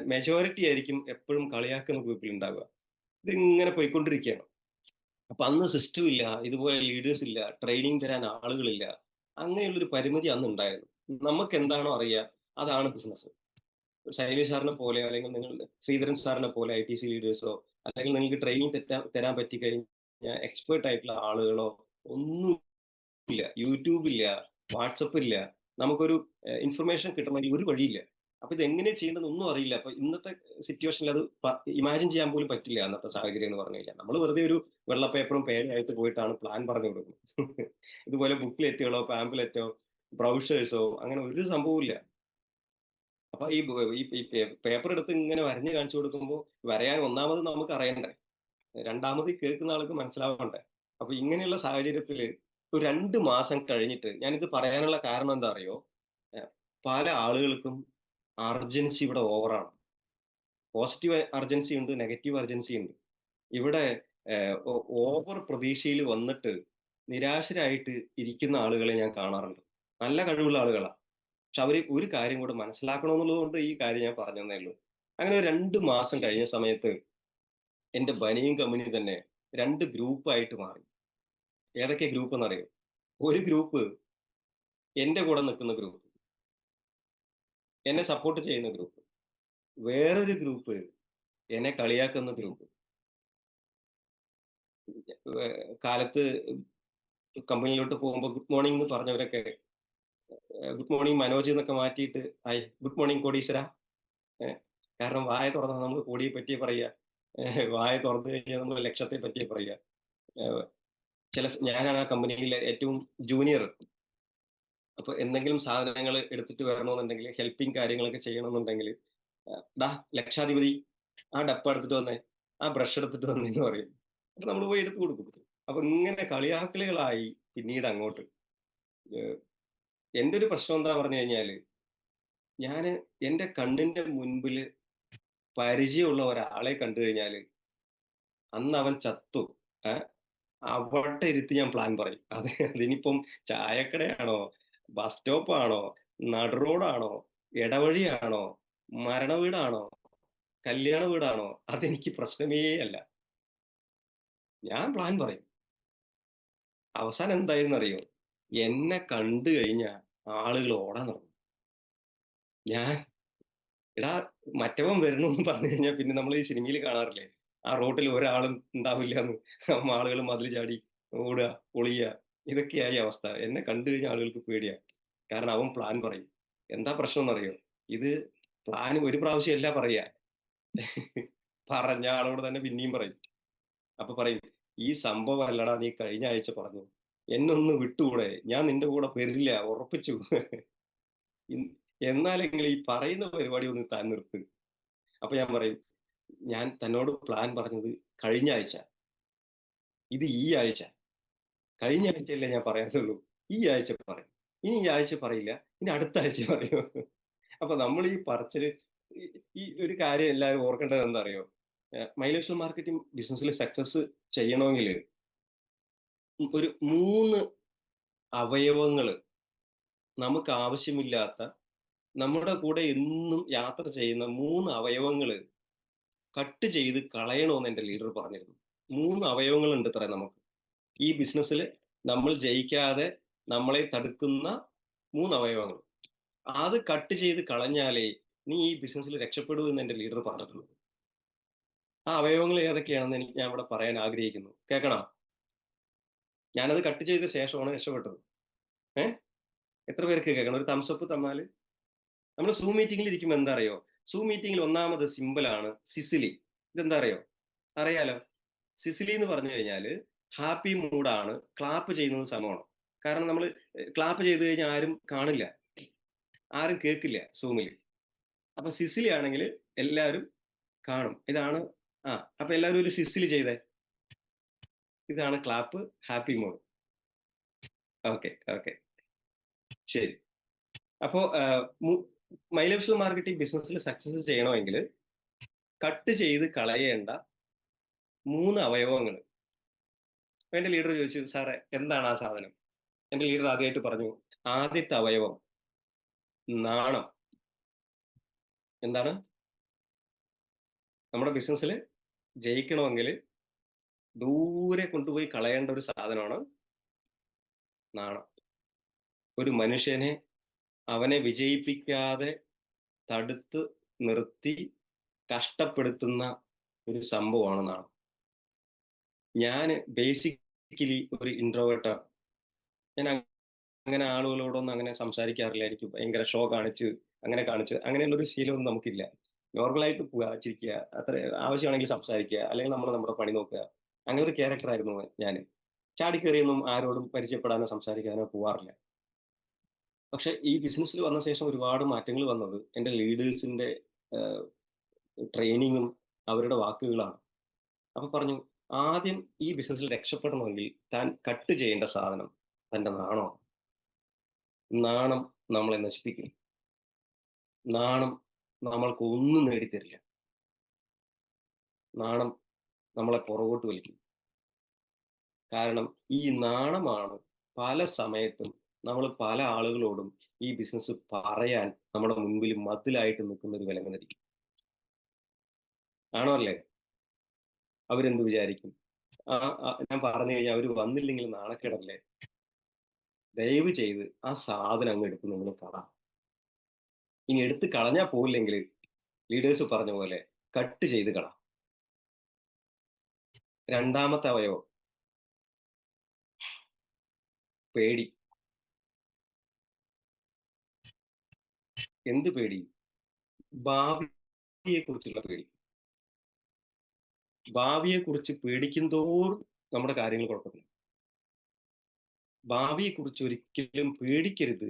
മെജോറിറ്റി ആയിരിക്കും എപ്പഴും കളിയാക്കുന്ന ഗ്രൂപ്പിൽ ഉണ്ടാവുക. ഇതിങ്ങനെ പോയിക്കൊണ്ടിരിക്കുകയാണ്. അപ്പൊ അന്ന് സിസ്റ്റം ഇല്ല. ഇതുപോലെ ലീഡേഴ്സ് ഇല്ല. ട്രെയിനിങ് തരാൻ ആളുകളില്ല. അങ്ങനെയുള്ളൊരു പരിമിതി അന്നുണ്ടായിരുന്നു. നമുക്കെന്താണോ അറിയുക, അതാണ് ബിസിനസ്. ശൈലേഷ് സാറിനെ പോലെയോ, അല്ലെങ്കിൽ നിങ്ങൾ ശ്രീധരൻ സാറിനെ പോലെ ഐടിസി ലീഡേഴ്സോ, അല്ലെങ്കിൽ നിങ്ങൾക്ക് ട്രെയിനിങ് തരാൻ പറ്റിക്കഴിഞ്ഞാൽ എക്സ്പെർട്ട് ആയിട്ടുള്ള ആളുകളോ ഒന്നും ഇല്ല. യൂട്യൂബ് ഇല്ല, വാട്സാപ്പ് ഇല്ല. നമുക്കൊരു ഇൻഫർമേഷൻ കിട്ടണമെങ്കിൽ ഒരു വഴിയില്ല. അപ്പൊ ഇതെങ്ങനെ ചെയ്യേണ്ടതെന്ന് ഒന്നും അറിയില്ല. അപ്പൊ ഇന്നത്തെ സിറ്റ്യുവേഷനിൽ അത് ഇമാജിൻ ചെയ്യാൻ പോലും പറ്റില്ല അന്നത്തെ സാഹചര്യം എന്ന് പറഞ്ഞു കഴിഞ്ഞാൽ. നമ്മൾ വെറുതെ ഒരു വെള്ള പേപ്പറും പേനയായിട്ട് പോയിട്ടാണ് പ്ലാൻ പറഞ്ഞു കൊടുക്കുന്നത്. ഇതുപോലെ ബുക്ക്ലെറ്റുകളോ, പാംഫ്ലെറ്റോ, ബ്രൗഷേഴ്സോ അങ്ങനെ ഒരു സംഭവവും. അപ്പൊ ഈ ബ് ഈ ഈ പേ പേപ്പർ എടുത്ത് ഇങ്ങനെ വരഞ്ഞ് കാണിച്ചു കൊടുക്കുമ്പോ, വരയാൻ ഒന്നാമത് നമുക്ക് അറിയണ്ടേ. രണ്ടാമത് കേൾക്കുന്ന ആൾക്ക് മനസ്സിലാവണ്ടേ. അപ്പൊ ഇങ്ങനെയുള്ള സാഹചര്യത്തില് ഒരു 2 മാസം കഴിഞ്ഞിട്ട് ഞാനിത് പറയാനുള്ള കാരണം എന്താ അറിയോ? എ പല ആളുകൾക്കും അർജൻസി ഇവിടെ ഓവറാണ്. പോസിറ്റീവ് അർജൻസി ഉണ്ട്, നെഗറ്റീവ് അർജൻസി ഉണ്ട്. ഇവിടെ ഓവർ പ്രതീക്ഷയിൽ വന്നിട്ട് നിരാശരായിട്ട് ഇരിക്കുന്ന ആളുകളെ ഞാൻ കാണാറുണ്ട്. നല്ല കഴിവുള്ള ആളുകളാ. പക്ഷെ അവര് ഒരു കാര്യം കൂടെ മനസ്സിലാക്കണമെന്നുള്ളത് കൊണ്ട് ഈ കാര്യം ഞാൻ പറഞ്ഞെന്നേ ഉള്ളൂ. അങ്ങനെ ഒരു 2 മാസം കഴിഞ്ഞ സമയത്ത് എന്റെ ബനിയൻ കമ്പനി തന്നെ 2 ഗ്രൂപ്പായിട്ട് മാറി. ഏതൊക്കെ ഗ്രൂപ്പ് എന്നറിയോ? ഒരു ഗ്രൂപ്പ് എന്റെ കൂടെ നിൽക്കുന്ന ഗ്രൂപ്പ്. എന്നെ സപ്പോർട്ട് ചെയ്യുന്ന ഗ്രൂപ്പ്. വേറൊരു ഗ്രൂപ്പ് എന്നെ കളിയാക്കുന്ന ഗ്രൂപ്പ്. കാലത്ത് കമ്പനിയിലോട്ട് പോകുമ്പോ ഗുഡ് മോർണിംഗ് എന്ന് പറഞ്ഞവരൊക്കെ ഗുഡ് മോർണിംഗ് മനോജ് എന്നൊക്കെ മാറ്റിയിട്ട് ഹായ് ഗുഡ് മോർണിംഗ് കോടീശ്വരാ. ഏഹ്, കാരണം വായ തുറന്നാ നമ്മള് കോടിയെ പറ്റിയേ പറയാ. വായ തുറന്നു കഴിഞ്ഞാൽ നമ്മള് ലക്ഷത്തെ പറ്റിയേ പറയാ. ഏഹ്, ഞാനാണ് ആ കമ്പനിയിലെ ഏറ്റവും ജൂനിയർ. അപ്പൊ എന്തെങ്കിലും സാധനങ്ങൾ എടുത്തിട്ട് വരണമെന്നുണ്ടെങ്കിൽ ഹെൽപ്പിംഗ് കാര്യങ്ങളൊക്കെ ചെയ്യണമെന്നുണ്ടെങ്കിൽ "ഡാ ലക്ഷാധിപതി, ആ ഡപ്പ എടുത്തിട്ട് വന്നേ, ആ ബ്രഷ് എടുത്തിട്ട് വന്നേ" എന്ന് പറയും. അപ്പൊ നമ്മൾ പോയി എടുത്ത് കൊടുക്കും. അപ്പൊ ഇങ്ങനെ കളിയാക്കലുകളായി പിന്നീട് അങ്ങോട്ട്. ഏഹ്, എന്റെ ഒരു പ്രശ്നം എന്താ പറഞ്ഞു കഴിഞ്ഞാല്, ഞാന് എന്റെ കണ്ണിന്റെ മുൻപില് പരിചയമുള്ള ഒരാളെ കണ്ടു കഴിഞ്ഞാല് അന്ന് അവൻ ചത്തു. ഏഹ്, അവിടെ ഇരുത്തി ഞാൻ പ്ലാൻ പറയും. അതിനിപ്പം ചായക്കടയാണോ, ബസ് സ്റ്റോപ്പാണോ, നടു റോഡാണോ, ഇടവഴിയാണോ, മരണ വീടാണോ, കല്യാണ വീടാണോ, അതെനിക്ക് പ്രശ്നമേ അല്ല. ഞാൻ പ്ലാൻ പറയും. അവസാനം എന്തായിന്നറിയോ? എന്നെ കണ്ടു കഴിഞ്ഞാ ആളുകൾ ഓടാൻ തുടങ്ങും. ഞാൻ എടാ മറ്റവൻ വരണൂന്ന് പറഞ്ഞു കഴിഞ്ഞാൽ പിന്നെ നമ്മൾ ഈ സിനിമയിൽ കാണാറില്ലേ? ആ റോട്ടിൽ ഒരാളും ഉണ്ടാവില്ലാന്ന്. ആളുകൾ മതിൽ ചാടി ഓടുക, ഒളിയുക. ഇതൊക്കെയായി അവസ്ഥ. എന്നെ കണ്ടു കഴിഞ്ഞാൽ ആളുകൾക്ക് പേടിയാ. കാരണം അവൻ പ്ലാൻ പറയും. എന്താ പ്രശ്നംന്നറിയോ? ഇത് പ്ലാൻ ഒരു പ്രാവശ്യമല്ല പറയാ. പറഞ്ഞ ആളോട് തന്നെ പിന്നെയും പറയും. അപ്പൊ പറയും, "ഈ സംഭവം അല്ലടാ നീ കഴിഞ്ഞ ആഴ്ച പറഞ്ഞത്. എന്നെ ഒന്ന് വിട്ടുകൂടെ? ഞാൻ നിന്റെ കൂടെ വരില്ല ഉറപ്പിച്ചു." ഇൻ എന്നാലെങ്കിലും ഈ പറയുന്ന പരിപാടി ഒന്ന് താൻ നിർത്ത്. അപ്പൊ ഞാൻ പറയും, "ഞാൻ തന്നോട് പ്ലാൻ പറഞ്ഞത് കഴിഞ്ഞ ആഴ്ച. ഇത് ഈ ആഴ്ച. കഴിഞ്ഞ ആഴ്ചയല്ലേ ഞാൻ പറയാത്തുള്ളൂ. ഈ ആഴ്ച പറയും. ഇനി ഈ ആഴ്ച പറയില്ല. ഇനി അടുത്ത ആഴ്ച പറയും." അപ്പൊ നമ്മൾ ഈ പറച്ചില് ഈ ഈ ഒരു കാര്യം എല്ലാവരും ഓർക്കേണ്ടത് എന്താറിയോ? മൈലേഷണൽ മാർക്കറ്റിംഗ് ബിസിനസ്സിൽ സക്സസ് ചെയ്യണമെങ്കില് ഒരു 3 അവയവങ്ങള് നമുക്ക് ആവശ്യമില്ലാത്ത, നമ്മുടെ കൂടെ എന്നും യാത്ര ചെയ്യുന്ന 3 അവയവങ്ങള് കട്ട് ചെയ്ത് കളയണമെന്ന് എന്റെ ലീഡർ പറഞ്ഞിരുന്നു. 3 അവയവങ്ങളുണ്ടത്രേ നമുക്ക്. ഈ ബിസിനസ്സില് നമ്മൾ ജയിക്കാതെ നമ്മളെ തടുക്കുന്ന 3 അവയവങ്ങൾ. അത് കട്ട് ചെയ്ത് കളഞ്ഞാലേ നീ ഈ ബിസിനസ്സിൽ രക്ഷപ്പെടൂ എന്ന് എന്റെ ലീഡർ പറഞ്ഞിട്ടുണ്ട്. ആ അവയവങ്ങൾ ഏതൊക്കെയാണെന്ന് ഞാൻ ഇവിടെ പറയാൻ ആഗ്രഹിക്കുന്നു. കേൾക്കണോ? ഞാനത് കട്ട് ചെയ്ത ശേഷമാണ് രക്ഷപ്പെട്ടത്. ഏഹ്? എത്ര പേർക്ക് കേൾക്കണം? ഒരു തംബ്സ് അപ്പ് തന്നാല്. നമ്മള് സൂം മീറ്റിംഗിൽ ഇരിക്കുമ്പോ എന്താ അറിയോ? സൂം മീറ്റിംഗിൽ ഒന്നാമത് സിംബലാണ് സിസിലി. ഇതെന്താ അറിയോ? അറിയാലോ. സിസിലി എന്ന് പറഞ്ഞു കഴിഞ്ഞാല് ഹാപ്പി മൂഡാണ്. ക്ലാപ്പ് ചെയ്യുന്നത് സമമാണ്. കാരണം നമ്മള് ക്ലാപ്പ് ചെയ്ത് കഴിഞ്ഞാൽ ആരും കാണില്ല. ആരും കേൾക്കില്ല സൂമില്. അപ്പൊ സിസിലി ആണെങ്കില് എല്ലാവരും കാണും. ഇതാണ്. ആ, അപ്പൊ എല്ലാവരും ഒരു സിസിലി ചെയ്തേ. ഇതാണ് clap, happy mood. Okay, okay. ശരി. അപ്പോ മൈ ലെവൽ മാർക്കറ്റിംഗ് ബിസിനസ്സിൽ സക്സസ് ചെയ്യണമെങ്കിൽ കട്ട് ചെയ്ത് കളയേണ്ട 3 അവയവങ്ങൾ. അപ്പൊ എന്റെ ലീഡർ ചോദിച്ചു, സാറേ എന്താണ് ആ സാധനം? എന്റെ ലീഡർ ആദ്യമായിട്ട് പറഞ്ഞു, ആദ്യത്തെ അവയവം നാണം. എന്താണ്? നമ്മുടെ ബിസിനസ്സിൽ ജയിക്കണമെങ്കിൽ ദൂരെ കൊണ്ടുപോയി കളയേണ്ട ഒരു സാധനമാണ് നാണം. ഒരു മനുഷ്യനെ അവനെ വിജയിപ്പിക്കാതെ തടുത്ത് നിർത്തി കഷ്ടപ്പെടുത്തുന്ന ഒരു സംഭവമാണ് നാണം. ഞാൻ ബേസിക്കലി ഒരു ഇൻട്രോവേർട്ടാണ്. ഞാൻ അങ്ങനെ ആളുകളോടൊന്നും അങ്ങനെ സംസാരിക്കാറില്ല. എനിക്ക് ഭയങ്കര ഷോ കാണിച്ച്, അങ്ങനെ കാണിച്ച് അങ്ങനെയുള്ളൊരു ശീലമൊന്നും നമുക്കില്ല. നോർമലായിട്ട് പോവാ, ചിരിക്കുക, അത്ര ആവശ്യമാണെങ്കിൽ സംസാരിക്കുക, അല്ലെങ്കിൽ നമ്മൾ നമ്മുടെ പണി നോക്കുക. അങ്ങനെ ഒരു ക്യാരക്ടർ ആയിരുന്നു ഞാന്. ചാടിക്കേറിയൊന്നും ആരോടും പരിചയപ്പെടാനോ സംസാരിക്കാനോ പോവാറില്ല. പക്ഷെ ഈ ബിസിനസ്സിൽ വന്ന ശേഷം ഒരുപാട് മാറ്റങ്ങൾ വന്നത് എന്റെ ലീഡേഴ്സിന്റെ ട്രെയിനിങ്ങും അവരുടെ വാക്കുകളാണ്. അപ്പൊ പറഞ്ഞു, ആദ്യം ഈ ബിസിനസ്സിൽ രക്ഷപ്പെടണമെങ്കിൽ താൻ കട്ട് ചെയ്യേണ്ട സാധനം തന്റെ നാണമാണ്. നാണം നമ്മളെ നശിപ്പിക്കും. നാണം നമ്മൾക്ക് ഒന്നും നേടിത്തരില്ല. നാണം നമ്മളെ പുറകോട്ട് വലിക്കും. കാരണം ഈ നാണമാണ് പല സമയത്തും നമ്മൾ പല ആളുകളോടും ഈ ബിസിനസ് പറയാൻ നമ്മുടെ മുൻപിൽ മതിലായിട്ട് നിൽക്കുന്ന ഒരു വിലങ്ങനായിരിക്കും. ആണോ അല്ലേ? അവരെന്ത് വിചാരിക്കും? ഞാൻ പറഞ്ഞു കഴിഞ്ഞാൽ അവര് വന്നില്ലെങ്കിൽ നാണക്കേടല്ലേ? ദയവ് ചെയ്ത് ആ സാധനം അങ്ങ് എടുത്ത് നിങ്ങൾ കള. ഇനി എടുത്ത് കളഞ്ഞാൽ പോയില്ലെങ്കിൽ ലീഡേഴ്സ് പറഞ്ഞ പോലെ കട്ട് ചെയ്ത് കള. രണ്ടാമത്തെ അവയവം പേടി. എന്ത് പേടി? ഭാവിയെ കുറിച്ചുള്ള പേടി. ഭാവിയെ കുറിച്ച് പേടിക്കുന്തോറും നമ്മുടെ കാര്യങ്ങൾ കുഴപ്പത്തിലാവും. ഭാവിയെ കുറിച്ച് ഒരിക്കലും പേടിക്കരുത്.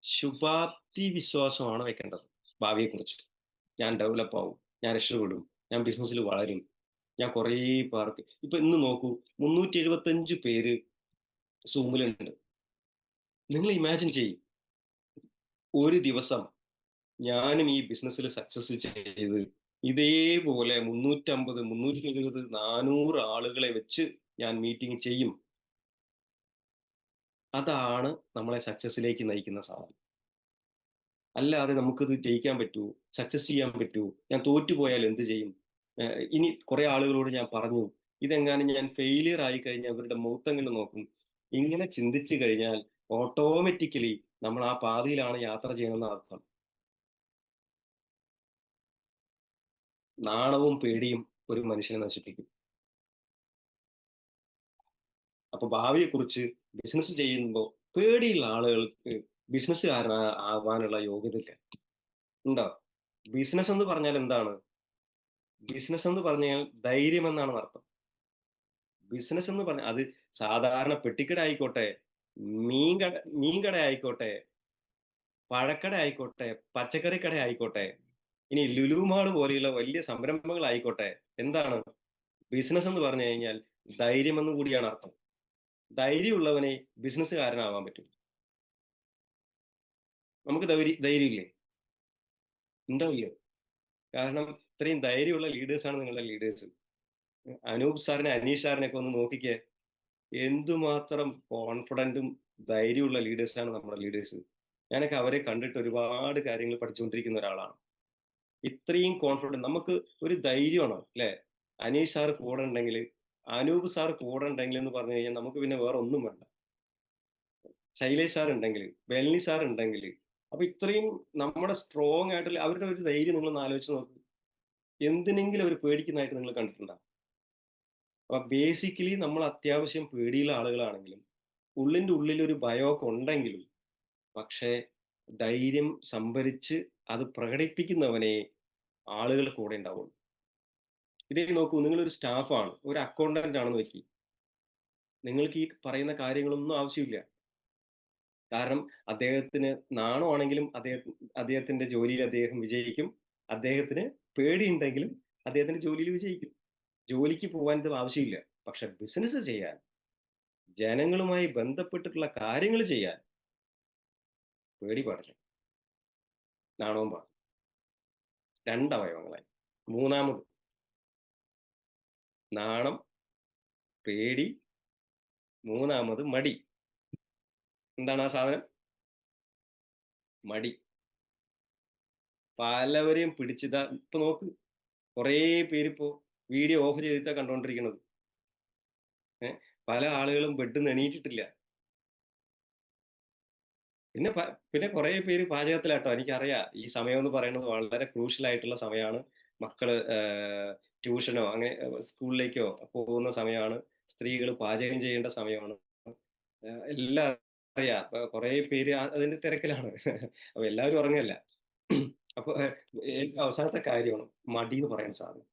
ശുഭാപ്തി വിശ്വാസമാണ് വെക്കേണ്ടത് ഭാവിയെ കുറിച്ച്. ഞാൻ ഡെവലപ്പ് ആവും. ഞാൻ രക്ഷപ്പെടും. ഞാൻ ബിസിനസ്സിൽ വളരും. ഞാൻ കുറേ പേർക്ക് ഇപ്പൊ ഇന്ന് നോക്കൂ, 375 പേര് സൂമിലുണ്ട്. നിങ്ങൾ ഇമാജിൻ ചെയ്യ്, ഒരു ദിവസം ഞാനും ഈ ബിസിനസ്സിൽ സക്സസ് ചെയ്ത് ഇതേപോലെ 350, 370, 400 ആളുകളെ വെച്ച് ഞാൻ മീറ്റിംഗ് ചെയ്യും. അതാണ് നമ്മളെ സക്സസ്സിലേക്ക് നയിക്കുന്ന സാധനം. അല്ലാതെ നമുക്കിത് ജയിക്കാൻ പറ്റുമോ? സക്സസ് ചെയ്യാൻ പറ്റുമോ? ഞാൻ തോറ്റുപോയാൽ എന്ത് ചെയ്യും? ഇനി കുറെ ആളുകളോട് ഞാൻ പറഞ്ഞു, ഇതെങ്ങാനും ഞാൻ ഫെയിലിയർ ആയി കഴിഞ്ഞാൽ ഇവരുടെ മുഖത്തെങ്കിലും നോക്കും. ഇങ്ങനെ ചിന്തിച്ചു കഴിഞ്ഞാൽ ഓട്ടോമാറ്റിക്കലി നമ്മൾ ആ പാതയിലാണ് യാത്ര ചെയ്യണമെന്ന് അർത്ഥം. നാണവും പേടിയും ഒരു മനുഷ്യനെ നശിപ്പിക്കും. അപ്പൊ ഭാവിയെക്കുറിച്ച് ബിസിനസ് ചെയ്യുമ്പോൾ പേടിയുള്ള ആളുകൾക്ക് ആവാനുള്ള യോഗ്യതയില്ല. ഉണ്ടോ? ബിസിനസ് എന്ന് പറഞ്ഞാൽ എന്താണ്? ബിസിനസ് എന്ന് പറഞ്ഞാൽ ധൈര്യം എന്നാണ് അർത്ഥം. ബിസിനസ് എന്ന് പറഞ്ഞാൽ അത് സാധാരണ പെട്ടിക്കട ആയിക്കോട്ടെ, മീൻ മീൻകട ആയിക്കോട്ടെ, പഴക്കട ആയിക്കോട്ടെ, പച്ചക്കറി കട ആയിക്കോട്ടെ, ഇനി ലുലു മാൾ പോലെയുള്ള വലിയ സംരംഭങ്ങളായിക്കോട്ടെ, എന്താണ് ബിസിനസ് എന്ന് പറഞ്ഞു കഴിഞ്ഞാൽ ധൈര്യമെന്ന് കൂടിയാണ് അർത്ഥം. ധൈര്യമുള്ളവനെ ബിസിനസ്സുകാരനാവാൻ പറ്റും. നമുക്ക് ധൈര്യമില്ലേ? ഉണ്ടോ ഇല്ലയോ? കാരണം ഇത്രയും ധൈര്യമുള്ള ലീഡേഴ്സാണ് നിങ്ങളുടെ ലീഡേഴ്സ്. അനൂപ് സാറിനെ, അനീഷ് സാറിനെയൊക്കെ ഒന്ന് നോക്കിക്കേ. എന്തുമാത്രം കോൺഫിഡന്റും ധൈര്യമുള്ള ലീഡേഴ്സാണ് നമ്മുടെ ലീഡേഴ്സ്. ഞാനൊക്കെ അവരെ കണ്ടിട്ട് ഒരുപാട് കാര്യങ്ങൾ പഠിച്ചുകൊണ്ടിരിക്കുന്ന ഒരാളാണ്. ഇത്രയും കോൺഫിഡന്റ് നമുക്ക് ഒരു ധൈര്യമാണ് ല്ലേ? അനീഷ് സാർ കൂടെ ഉണ്ടെങ്കില്, അനൂപ് സാർ കൂടെ ഉണ്ടെങ്കിൽ എന്ന് പറഞ്ഞു കഴിഞ്ഞാൽ നമുക്ക് പിന്നെ വേറെ ഒന്നും വേണ്ട. ശൈലേഷ് സാർ ഉണ്ടെങ്കില്, ബെന്നി സാർ ഉണ്ടെങ്കില്, അപ്പൊ ഇത്രയും നമ്മുടെ സ്ട്രോങ് ആയിട്ടുള്ള അവരുടെ ഒരു ധൈര്യം നിങ്ങളൊന്ന് ആലോചിച്ച് നോക്ക്. എന്തിനെങ്കിലും അവര് പേടിക്കുന്നതായിട്ട് നിങ്ങൾ കണ്ടിട്ടുണ്ടോ? അപ്പൊ ബേസിക്കലി നമ്മൾ അത്യാവശ്യം പേടിയുള്ള ആളുകളാണെങ്കിലും, ഉള്ളിന്റെ ഉള്ളിൽ ഒരു ഭയമൊക്കെ ഉണ്ടെങ്കിലും, പക്ഷേ ധൈര്യം സംഭരിച്ച് അത് പ്രകടിപ്പിക്കുന്നവനെ ആളുകൾ കൂടെ ഉണ്ടാവുള്ളൂ. ഇതേ നോക്കൂ, നിങ്ങളൊരു സ്റ്റാഫാണ്, ഒരു അക്കൗണ്ടന്റ് ആണെന്ന് വെക്ക്. നിങ്ങൾക്ക് ഈ പറയുന്ന കാര്യങ്ങളൊന്നും ആവശ്യമില്ല. കാരണം അദ്ദേഹത്തിന് നാണമാണെങ്കിലും അദ്ദേഹത്തിന്റെ ജോലിയിൽ അദ്ദേഹം വിജയിക്കും. അദ്ദേഹത്തിന് പേടിയുണ്ടെങ്കിലും അദ്ദേഹത്തിന്റെ ജോലിയിൽ വിജയിക്കും. ജോലിക്ക് പോവാൻ ഇത് ആവശ്യമില്ല. പക്ഷെ ബിസിനസ് ചെയ്യാൻ, ജനങ്ങളുമായി ബന്ധപ്പെട്ടിട്ടുള്ള കാര്യങ്ങൾ ചെയ്യാൻ പേടി പാടില്ല. നാണവും പാടില്ല. 2 അവയവങ്ങളായി. മൂന്നാമത് നാണം, പേടി, മൂന്നാമത് മടി. എന്താണ് ആ സാധനം? മടി. പലവരെയും പിടിച്ചിതാ ഇപ്പൊ നോക്ക്, കുറേ പേരിപ്പോ വീഡിയോ ഓഫ് ചെയ്തിട്ടാ കണ്ടോണ്ടിരിക്കുന്നത്. ഏഹ്. പല ആളുകളും ബെഡ്‌ന്ന് എണീറ്റിട്ടില്ല. പിന്നെ പിന്നെ കുറേ പേര് പാചകത്തിലാട്ടോ. എനിക്കറിയാം. ഈ സമയമെന്ന് പറയുന്നത് വളരെ ക്രൂഷ്യൽ ആയിട്ടുള്ള സമയമാണ്. മക്കള് ട്യൂഷനോ അങ്ങനെ സ്കൂളിലേക്കോ പോകുന്ന സമയമാണ്. സ്ത്രീകള് പാചകം ചെയ്യേണ്ട സമയമാണ്. എല്ലാം അറിയാം. അപ്പൊ കുറേ പേര് അതിന്റെ തിരക്കിലാണ്. അപ്പൊ എല്ലാവരും ഉറങ്ങല്ല. അപ്പൊ അവസാനത്തെ കാര്യമാണ് മടീന്ന് പറയുന്ന സാധനം.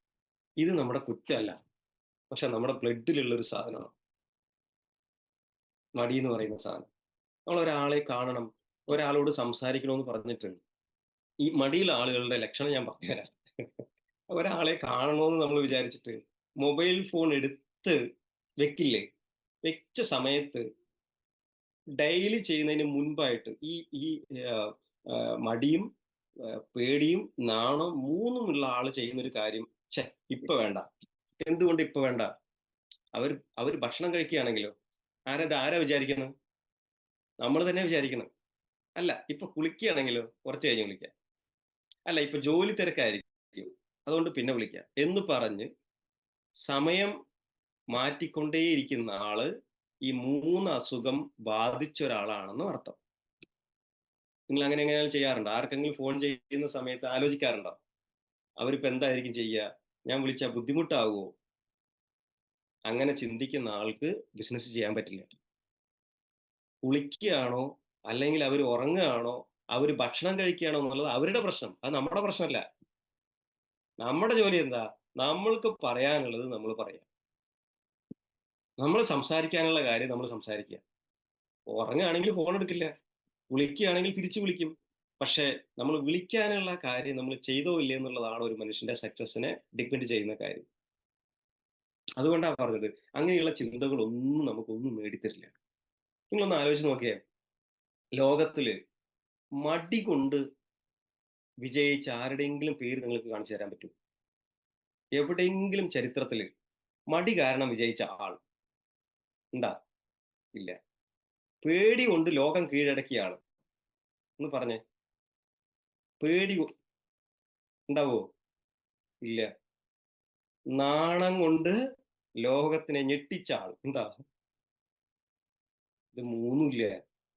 ഇത് നമ്മുടെ കുറ്റമല്ല. പക്ഷെ നമ്മുടെ ബ്ലഡിലുള്ള ഒരു സാധനമാണ്. മടീന്ന് പറയുന്ന സാധനം. നമ്മളൊരാളെ കാണണം, ഒരാളോട് സംസാരിക്കണമെന്ന് പറഞ്ഞിട്ട് ഈ മടിയുള്ള ആളുകളുടെ ലക്ഷണം ഞാൻ പറഞ്ഞുതരാം. ഒരാളെ കാണണോന്ന് നമ്മൾ വിചാരിച്ചിട്ട് മൊബൈൽ ഫോൺ എടുത്ത് വെക്കില്ലേ? വെച്ച സമയത്ത് ഡയലി ചെയ്യുന്നതിന് മുൻപായിട്ട് ഈ ഈ ആഹ്, മടിയും, പേടിയും, നാണവും 3ഉം ഉള്ള ആള് ചെയ്യുന്നൊരു കാര്യം, "ഛെ! ഇപ്പൊ വേണ്ട." എന്തുകൊണ്ട് ഇപ്പൊ വേണ്ട? അവര് അവര് ഭക്ഷണം കഴിക്കുകയാണെങ്കിലോ, ആരാ വിചാരിക്കുന്നത്? നമ്മള് തന്നെ വിചാരിക്കണം. അല്ല, ഇപ്പൊ കുളിക്കുകയാണെങ്കിലോ, കുറച്ച് കഴിഞ്ഞ് വിളിക്കാം. അല്ല, ഇപ്പൊ ജോലി തിരക്കായിരിക്കും. അതുകൊണ്ട് പിന്നെ വിളിക്കാം. എന്ന് പറഞ്ഞ് സമയം മാറ്റിക്കൊണ്ടേയിരിക്കുന്ന ആള് ഈ 3 അസുഖം ബാധിച്ച ഒരാളാണെന്ന് അർത്ഥം. നിങ്ങൾ അങ്ങനെ എങ്ങനെയാലും ചെയ്യാറുണ്ടോ? ആർക്കെങ്കിലും ഫോൺ ചെയ്യുന്ന സമയത്ത് ആലോചിക്കാറുണ്ടോ? അവരിപ്പോ എന്തായിരിക്കും ചെയ്യാ? ഞാൻ വിളിച്ചാ ബുദ്ധിമുട്ടാവോ? അങ്ങനെ ചിന്തിക്കുന്ന ആൾക്ക് ബിസിനസ് ചെയ്യാൻ പറ്റില്ല. കുളിക്കുകയാണോ? അല്ലെങ്കിൽ അവര് ഉറങ്ങുകയാണോ? അവര് ഭക്ഷണം കഴിക്കുകയാണോ എന്നുള്ളത് അവരുടെ പ്രശ്നം. അത് നമ്മുടെ പ്രശ്നമല്ല. നമ്മുടെ ജോലി എന്താ? നമ്മൾക്ക് പറയാനുള്ളത് നമ്മള് പറയാ. നമ്മള് സംസാരിക്കാനുള്ള കാര്യം നമ്മള് സംസാരിക്കുക. ഉറങ്ങുകയാണെങ്കിൽ ഫോൺ എടുക്കില്ല. വിളിക്കുകയാണെങ്കിൽ തിരിച്ചു വിളിക്കും. പക്ഷേ നമ്മൾ വിളിക്കാനുള്ള കാര്യം നമ്മൾ ചെയ്തോ ഇല്ലയോ എന്നുള്ളതാണ് ഒരു മനുഷ്യന്റെ സക്സസിനെ ഡിപെൻഡ് ചെയ്യുന്ന കാര്യം. അതുകൊണ്ടാ പറഞ്ഞത്. അങ്ങനെയുള്ള ചിന്തകളൊന്നും നമുക്കൊന്നും നേടിത്തരില്ല. നിങ്ങളൊന്ന് ആലോചിച്ച് നോക്കിയേ. ലോകത്തില് മടി കൊണ്ട് വിജയിച്ച ആരുടെയെങ്കിലും പേര് നിങ്ങൾക്ക് കാണിച്ചു തരാൻ പറ്റുമോ? എവിടെയെങ്കിലും ചരിത്രത്തില് മടി കാരണം വിജയിച്ച ആൾ ഇണ്ടാ? ഇല്ല. പേടി കൊണ്ട് ലോകം കീഴടക്കിയ ആള്. ഒന്ന് പറഞ്ഞേ. പേടി ഉണ്ടാവോ? ഇല്ല. നാണം കൊണ്ട് ലോകത്തിനെ ഞെട്ടിച്ച ആൾ. എന്താ? ഇത് 3ഉം ഇല്ല.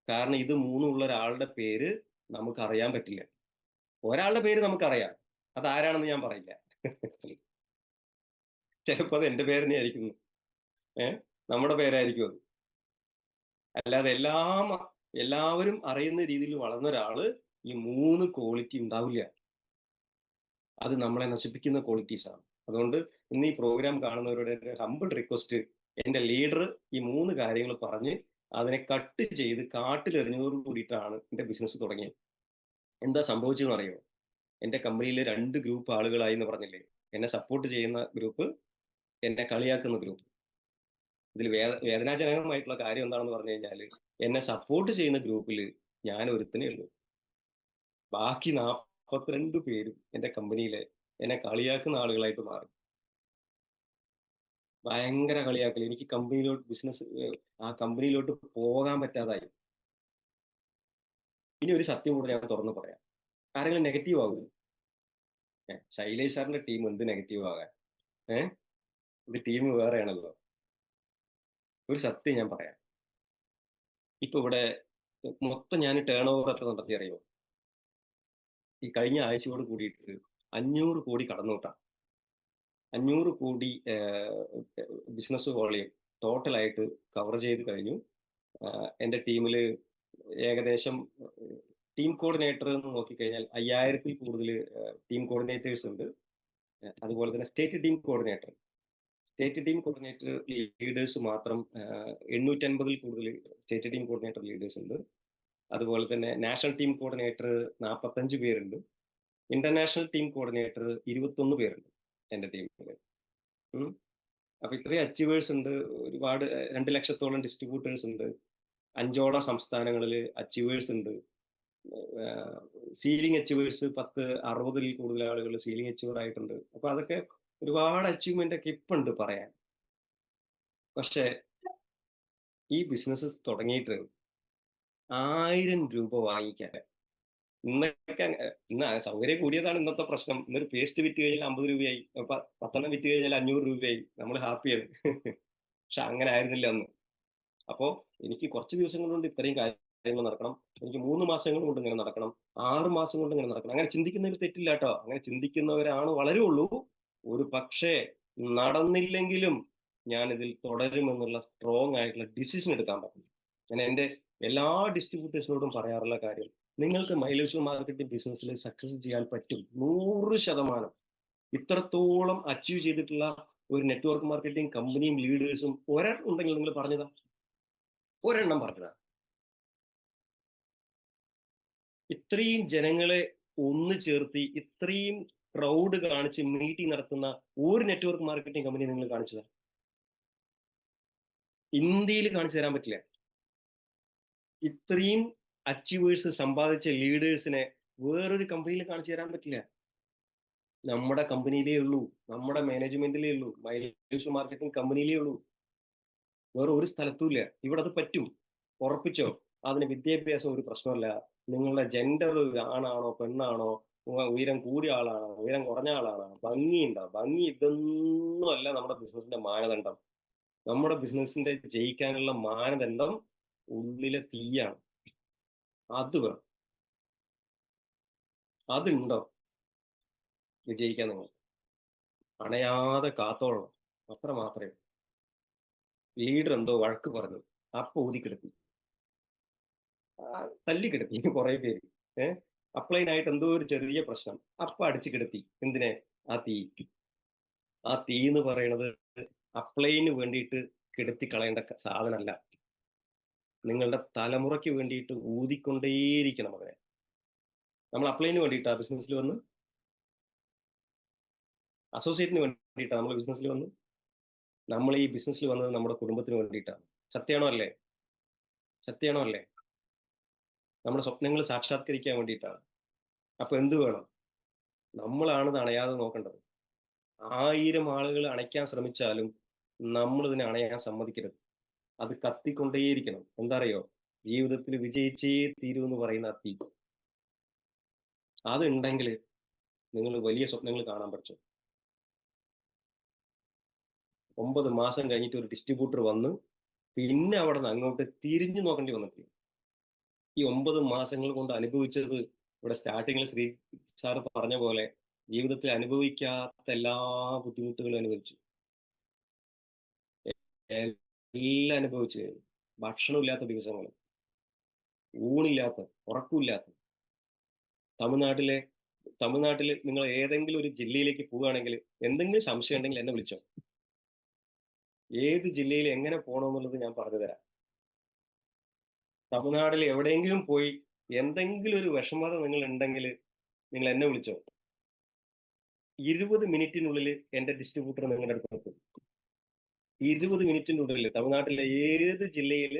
കാരണം ഇത് 3ഉം ഉള്ള ഒരാളുടെ പേര് നമുക്കറിയാൻ പറ്റില്ല. ഒരാളുടെ പേര് നമുക്കറിയാം. അതാരാണെന്ന് ഞാൻ പറയില്ല. ചിലപ്പോ അത് എന്റെ പേര് തന്നെ ആയിരിക്കും. നമ്മുടെ പേരായിരിക്കും അത്. അല്ലാതെ എല്ലാവരും അറിയുന്ന രീതിയിൽ വളർന്ന ഒരാള് ഈ 3 ക്വാളിറ്റി ഉണ്ടാവില്ല. അത് നമ്മളെ നശിപ്പിക്കുന്ന ക്വാളിറ്റീസ് ആണ്. അതുകൊണ്ട് ഇന്ന് ഈ പ്രോഗ്രാം കാണുന്നവരുടെ ഒരു ഹമ്പിൾ റിക്വസ്റ്റ്, എന്റെ ലീഡർ ഈ 3 കാര്യങ്ങൾ പറഞ്ഞ് അതിനെ കട്ട് ചെയ്ത് കാട്ടിലെറിഞ്ഞതോട് കൂടിയിട്ടാണ് എന്റെ ബിസിനസ് തുടങ്ങിയത്. എന്താ സംഭവിച്ചതെന്ന് അറിയോ? എന്റെ കമ്പനിയിൽ 2 ഗ്രൂപ്പ് ആളുകളായി എന്ന് പറഞ്ഞില്ലേ? എന്നെ സപ്പോർട്ട് ചെയ്യുന്ന ഗ്രൂപ്പ്, എന്നെ കളിയാക്കുന്ന ഗ്രൂപ്പ്. ഇതിൽ വേദനാജനകമായിട്ടുള്ള കാര്യം എന്താണെന്ന് പറഞ്ഞു കഴിഞ്ഞാല്, എന്നെ സപ്പോർട്ട് ചെയ്യുന്ന ഗ്രൂപ്പില് ഞാൻ ഒരുത്തനേ ഉള്ളൂ. ബാക്കി 42 പേരും എന്റെ കമ്പനിയിലെ എന്നെ കളിയാക്കുന്ന ആളുകളായിട്ട് മാറി. ഭയങ്കര കളിയാക്കല്. എനിക്ക് ആ കമ്പനിയിലോട്ട് പോകാൻ പറ്റാതായി. ഇനി ഒരു സത്യം കൂടെ ഞാൻ തുറന്ന് പറയാം. ആരെങ്കിലും നെഗറ്റീവ് ആകുമോ? ശൈലേഷ് സാറിന്റെ ടീം എന്ത് നെഗറ്റീവ് ആകാൻ? ഏഹ്? ഇത് ടീം വേറെയാണല്ലോ. ഒരു സത്യം ഞാൻ പറയാം. ഇപ്പൊ ഇവിടെ മൊത്തം ഞാൻ ടേൺ ഓവർ എത്ര നടത്തി അറിയോ? ഈ കഴിഞ്ഞ ആഴ്ചയോട് കൂടിയിട്ട് 500 കോടി കടന്നുവിട്ടാ. 500 കോടി ബിസിനസ് വോളിയം ടോട്ടലായിട്ട് കവർ ചെയ്ത് കഴിഞ്ഞു. എന്റെ ടീമില് ഏകദേശം ടീം കോർഡിനേറ്റർ എന്ന് നോക്കിക്കഴിഞ്ഞാൽ 5000-ൽ കൂടുതൽ ടീം കോർഡിനേറ്റേഴ്സ് ഉണ്ട്. അതുപോലെ തന്നെ സ്റ്റേറ്റ് ടീം കോർഡിനേറ്റർ ലീഡേഴ്സ് മാത്രം 850-ൽ കൂടുതൽ സ്റ്റേറ്റ് ടീം കോർഡിനേറ്റർ ലീഡേഴ്സ് ഉണ്ട്. അതുപോലെ തന്നെ നാഷണൽ ടീം കോർഡിനേറ്റർ 45 പേരുണ്ട്. ഇന്റർനാഷണൽ ടീം കോർഡിനേറ്റർ 21 പേരുണ്ട് എന്റെ ടീമിൽ. അപ്പൊ ഇത്രയും അച്ചീവേഴ്സ് ഉണ്ട്. ഒരുപാട് 2 ലക്ഷത്തോളം ഡിസ്ട്രിബ്യൂട്ടേഴ്സ് ഉണ്ട്. 5ഓളം സംസ്ഥാനങ്ങളിൽ അച്ചീവേഴ്സ് ഉണ്ട്. സീലിംഗ് അച്ചീവേഴ്സ് 60-ൽ കൂടുതൽ ആളുകൾ സീലിംഗ് അച്ചീവർ ആയിട്ടുണ്ട്. അപ്പൊ അതൊക്കെ ഒരുപാട് അച്ചീവ്മെന്റ് ഒക്കെ ഇപ്പൊ ഉണ്ട് പറയാൻ. പക്ഷെ ഈ ബിസിനസ് തുടങ്ങിയിട്ട് 1000 രൂപ വാങ്ങിക്കാൻ ഇന്നൊക്കെ ഇന്ന് സൗകര്യം കൂടിയതാണ് ഇന്നത്തെ പ്രശ്നം. ഇന്നൊരു പേസ്റ്റ് വിറ്റ് കഴിഞ്ഞാൽ 50 രൂപയായി. 10 വിറ്റ് കഴിഞ്ഞാൽ 500 രൂപയായി. നമ്മൾ ഹാപ്പിയാണ്. പക്ഷെ അങ്ങനെ ആയിരുന്നില്ല അന്ന്. അപ്പോ എനിക്ക് കുറച്ച് ദിവസങ്ങൾ കൊണ്ട് ഇത്രയും കാര്യങ്ങൾ നടക്കണം. എനിക്ക് 3 മാസങ്ങൾ കൊണ്ട് ഇങ്ങനെ നടക്കണം. 6 മാസം കൊണ്ട് ഇങ്ങനെ നടക്കണം. അങ്ങനെ ചിന്തിക്കുന്നതിൽ തെറ്റില്ല ട്ടോ. അങ്ങനെ ചിന്തിക്കുന്നവരാണ് വളരുള്ളൂ. ഒരു പക്ഷേ നടന്നില്ലെങ്കിലും ഞാൻ ഇതിൽ തുടരുമെന്നുള്ള സ്ട്രോങ് ആയിട്ടുള്ള ഡിസിഷൻ എടുക്കാൻ പറ്റും. ഞാൻ എന്റെ എല്ലാ ഡിസ്ട്രിബ്യൂട്ടേഴ്സിനോടും പറയാറുള്ള കാര്യം, നിങ്ങൾക്ക് മൈലേജ് മാർക്കറ്റിംഗ് ബിസിനസ്സിൽ സക്സസ് ചെയ്യാൻ പറ്റും. 100%. ഇത്രത്തോളം അച്ചീവ് ചെയ്തിട്ടുള്ള ഒരു നെറ്റ്വർക്ക് മാർക്കറ്റിംഗ് കമ്പനിയും ലീഡേഴ്സും ഒരെണ്ണം ഉണ്ടെങ്കിൽ നിങ്ങൾ പറഞ്ഞതാ. ഒരെണ്ണം പറഞ്ഞതാ. ഇത്രയും ജനങ്ങളെ ഒന്ന് ചേർത്തി ഇത്രയും ക്രൗഡ് കാണിച്ച് മീറ്റിംഗ് നടത്തുന്ന ഒരു നെറ്റ്വർക്ക് മാർക്കറ്റിംഗ് കമ്പനി നിങ്ങൾ കാണിച്ചതാ. ഇന്ത്യയിൽ കാണിച്ചു തരാൻ പറ്റില്ല. ഇത്രയും അച്ചീവേഴ്സ് സമ്പാദിച്ച ലീഡേഴ്സിനെ വേറൊരു കമ്പനിയിൽ കാണിച്ചു തരാൻ പറ്റില്ല. നമ്മുടെ കമ്പനിയിലേ ഉള്ളൂ. നമ്മുടെ മാനേജ്മെന്റിലേ ഉള്ളൂ. മൈലേജ് മാർക്കറ്റിംഗ് കമ്പനിയിലേ ഉള്ളൂ. വേറെ ഒരു സ്ഥലത്തും ഇല്ല. ഇവിടെ അത് പറ്റും. ഉറപ്പിച്ചോ? അതിന് വിദ്യാഭ്യാസം ഒരു പ്രശ്നമല്ല. നിങ്ങളുടെ ജെൻഡർ ആണാണോ പെണ്ണാണോ, ഉയരം കൂടിയ ആളാണോ ഉയരം കുറഞ്ഞ ആളാണോ, ഭംഗിയുണ്ടോ, ഭംഗി ഇതൊന്നും അല്ല നമ്മുടെ ബിസിനസിന്റെ മാനദണ്ഡം. നമ്മുടെ ബിസിനസിന്റെ ജയിക്കാനുള്ള മാനദണ്ഡം ഉള്ളിലെ തീയാണ്. അത് വേണം. അതുണ്ടോ വിജയിക്കാൻ നിങ്ങൾ അണയാതെ കാത്തോളണം. അത്ര മാത്രമേ. ലീഡർ എന്തോ വഴക്ക് പറഞ്ഞു, അപ്പൊ ഊതിക്കെടുത്തി, തല്ലിക്കെടുത്തി കുറെ പേര്. ഏഹ് അപ്ലൈൻ ആയിട്ട് എന്തോ ഒരു ചെറിയ പ്രശ്നം, അപ്പൊ അടിച്ചു കിടത്തി. എന്തിനെ? ആ തീ. ആ തീ എന്ന് പറയുന്നത് അപ്ലൈന് വേണ്ടിയിട്ട് കെടുത്തി കളയേണ്ട സാധനമല്ല. നിങ്ങളുടെ തലമുറയ്ക്ക് വേണ്ടിയിട്ട് ഊതിക്കൊണ്ടേയിരിക്കണം അവരെ. നമ്മൾ അപ്ലൈന് വേണ്ടിയിട്ടാ ബിസിനസ്സിൽ വന്ന്, അസോസിയേറ്റിന് വേണ്ടിയിട്ടാ നമ്മൾ ബിസിനസ്സിൽ വന്ന്. നമ്മൾ ഈ ബിസിനസ്സിൽ വന്നത് നമ്മുടെ കുടുംബത്തിന് വേണ്ടിയിട്ടാണ്. സത്യമാണോ അല്ലേ? സത്യമാണോ അല്ലേ? നമ്മുടെ സ്വപ്നങ്ങൾ സാക്ഷാത്കരിക്കാൻ വേണ്ടിയിട്ടാണ്. അപ്പൊ എന്ത് വേണം? നമ്മളാണ് ഇത് അണയാതെ നോക്കേണ്ടത്. 1000 ആളുകൾ അണയ്ക്കാൻ ശ്രമിച്ചാലും നമ്മൾ ഇതിനെ അണയാൻ സമ്മതിക്കരുത്. അത് കത്തിക്കൊണ്ടേയിരിക്കണം. എന്താ അറിയോ? ജീവിതത്തിൽ വിജയിച്ചേ തീരൂ എന്ന് പറയുന്ന ആ തീ. അതുണ്ടെങ്കിൽ നിങ്ങൾ വലിയ സ്വപ്നങ്ങൾ കാണാൻ പഠിച്ചു. 9 മാസം കഴിഞ്ഞിട്ട് ഒരു ഡിസ്ട്രിബ്യൂട്ടർ വന്ന് പിന്നെ അവിടെ നിന്ന് അങ്ങോട്ട് തിരിഞ്ഞു നോക്കേണ്ടി വന്നിട്ടില്ല. ഈ 9 മാസങ്ങൾ കൊണ്ട് അനുഭവിച്ചത് ഇവിടെ സ്റ്റാർട്ടിങ്ങിൽ ശ്രീ സാർ പറഞ്ഞ പോലെ ജീവിതത്തിൽ അനുഭവിക്കാത്ത എല്ലാ ബുദ്ധിമുട്ടുകളും അനുഭവിച്ചു. എല്ലാം അനുഭവിച്ചു കഴിഞ്ഞു. ഭക്ഷണമില്ലാത്ത ദിവസങ്ങൾ, ഊണില്ലാത്ത, ഉറക്കമില്ലാത്ത. തമിഴ്നാട്ടിലെ തമിഴ്നാട്ടിൽ നിങ്ങൾ ഏതെങ്കിലും ഒരു ജില്ലയിലേക്ക് പോവുകയാണെങ്കിൽ എന്തെങ്കിലും സംശയം ഉണ്ടെങ്കിൽ എന്നെ വിളിച്ചോ. ഏത് ജില്ലയിൽ എങ്ങനെ പോകണമെന്നുള്ളത് ഞാൻ പറഞ്ഞു തരാം. തമിഴ്നാട്ടിൽ എവിടെയെങ്കിലും പോയി എന്തെങ്കിലും ഒരു വിഷമത നിങ്ങൾ ഉണ്ടെങ്കിൽ നിങ്ങൾ എന്നെ വിളിച്ചോ. 20 മിനിറ്റിനുള്ളിൽ എന്റെ ഡിസ്ട്രിബ്യൂട്ടർ നിങ്ങളുടെ അടുത്ത് എത്തും. 20 മിനിറ്റിനുള്ളിൽ തമിഴ്നാട്ടിലെ ഏത് ജില്ലയിൽ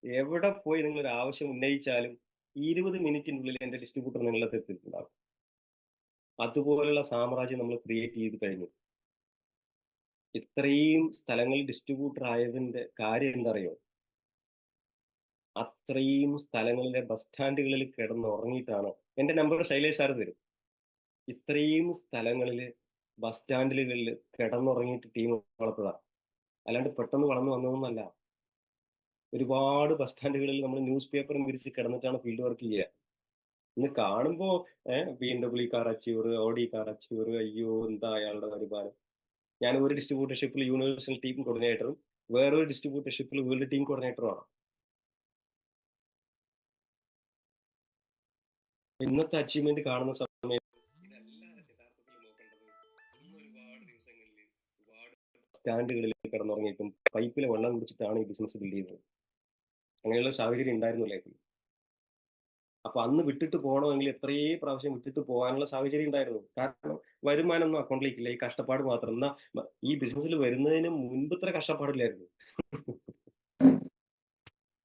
എവിടെ പോയി നിങ്ങൾ ഒരു ആവശ്യം ഉന്നയിച്ചാലും 20 മിനിറ്റിനുള്ളിൽ എന്റെ ഡിസ്ട്രിബ്യൂട്ടർ നിങ്ങളുടെ അടുത്ത് എത്തിയിട്ടുണ്ടാകും. അതുപോലുള്ള സാമ്രാജ്യം നമ്മൾ ക്രിയേറ്റ് ചെയ്ത് കഴിഞ്ഞു. ഇത്രയും സ്ഥലങ്ങളിൽ ഡിസ്ട്രിബ്യൂട്ടർ ആയതിന്റെ കാര്യം എന്തറിയോ? അത്രയും സ്ഥലങ്ങളിലെ ബസ് സ്റ്റാൻഡുകളിൽ കിടന്നുറങ്ങിയിട്ടാണ്. എന്റെ നമ്പർ ശൈലേഷ് സാർ തരും. ഇത്രയും സ്ഥലങ്ങളില് ബസ് സ്റ്റാൻഡുകളിൽ കിടന്നുറങ്ങിയിട്ട് ടീം വളർത്തതാ. അല്ലാണ്ട് പെട്ടെന്ന് വളർന്നു വന്നതൊന്നുമല്ല. ഒരുപാട് ബസ് സ്റ്റാൻഡുകളിൽ നമ്മൾ ന്യൂസ് പേപ്പറും വിരിച്ച് കിടന്നിട്ടാണ് ഫീൽഡ് വർക്ക് ചെയ്യുക. ഇന്ന് കാണുമ്പോ BMW car achiever, Audi car achiever, അയ്യോ എന്താ അയാളുടെ വരുമാനം. ഞാൻ ഒരു ഡിസ്ട്രിബ്യൂട്ടർഷിപ്പിൽ യൂണിവേഴ്സൽ ടീം കോർഡിനേറ്ററും വേറൊരു ഡിസ്ട്രിബ്യൂട്ടർഷിപ്പിൽ വേൾഡ് ടീം കോർഡിനേറ്ററുമാണ്. ഇന്നത്തെ അച്ചീവ്മെന്റ് കാണുന്ന സമയത്ത് ഇതല്ല യഥാർത്ഥത്തിൽ നോക്കേണ്ടത്. ഇന്ന് ഒരുപാട് ദിവസങ്ങളിൽ ഒരുപാട് സ്റ്റാൻഡുകളിൽ കിടന്നുറങ്ങിയിട്ടും പൈപ്പിലെ വെള്ളം കുടിച്ചിട്ടാണ് ഈ ബിസിനസ് ബിൽഡ് ചെയ്തത്. അങ്ങനെയുള്ള സാഹചര്യം ഉണ്ടായിരുന്നു ലൈഫിൽ. അപ്പൊ അന്ന് വിട്ടിട്ട് പോകണമെങ്കിൽ എത്രയേ പ്രാവശ്യം വിട്ടിട്ട് പോകാനുള്ള സാഹചര്യം ഉണ്ടായിരുന്നു. കാരണം വരുമാനമൊന്നും അക്കൗണ്ടിലേക്കില്ല. ഈ കഷ്ടപ്പാട് മാത്രം. എന്നാ ഈ ബിസിനസ്സിൽ വരുന്നതിന് മുൻപ് ഇത്ര കഷ്ടപ്പാടില്ലായിരുന്നു.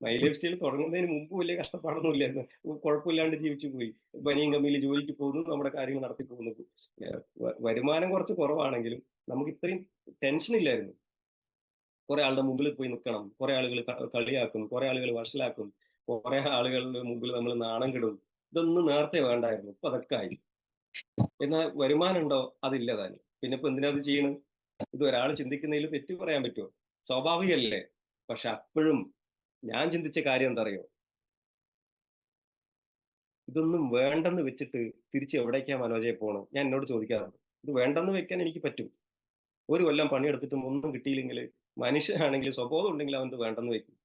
മൈ ലൈഫ് സ്റ്റൈൽ തുടങ്ങുന്നതിന് മുമ്പ് വലിയ കഷ്ടപ്പാടൊന്നും ഇല്ലായിരുന്നു. കുഴപ്പമില്ലാണ്ട് ജീവിച്ചു പോയി. ബനിയൻ കമ്പനിയിൽ ജോലിക്ക് പോകുന്നു, നമ്മുടെ കാര്യങ്ങൾ നടത്തി പോകുന്നു. വരുമാനം കുറച്ച് കുറവാണെങ്കിലും നമുക്ക് ഇത്രയും ടെൻഷൻ ഇല്ലായിരുന്നു. കുറെ ആളുടെ മുമ്പിൽ പോയി നിൽക്കണം, കുറെ ആളുകൾ കളിയാക്കും, കുറെ ആളുകൾ വഷളാക്കും, കുറെ ആളുകളുടെ മുമ്പിൽ നമ്മൾ നാണം കെടും. ഇതൊന്നും നേരത്തെ വേണ്ടായിരുന്നു. ഇപ്പൊ അതൊക്കെ ആയി. എന്നാൽ വരുമാനം ഉണ്ടോ? അതില്ല താനും. പിന്നെ ഇപ്പൊ എന്തിനാ അത് ചെയ്യണം? ഇത് ഒരാൾ ചിന്തിക്കുന്നതിൽ തെറ്റ് പറയാൻ പറ്റുമോ? സ്വാഭാവികമല്ലേ? പക്ഷെ അപ്പോഴും ഞാൻ ചിന്തിച്ച കാര്യം എന്താ അറിയോ? ഇതൊന്നും വേണ്ടെന്ന് വെച്ചിട്ട് തിരിച്ച് എവിടേക്കാ മനോജെ പോണം? ഞാൻ എന്നോട് ചോദിക്കാറുണ്ട്. ഇത് വേണ്ടെന്ന് വെക്കാൻ എനിക്ക് പറ്റും. ഒരു കൊല്ലം പണിയെടുത്തിട്ടും ഒന്നും കിട്ടിയില്ലെങ്കിൽ മനുഷ്യനാണെങ്കിൽ സ്വബോധം ഉണ്ടെങ്കിൽ അവൻ ഇത് വേണ്ടെന്ന് വെക്കും.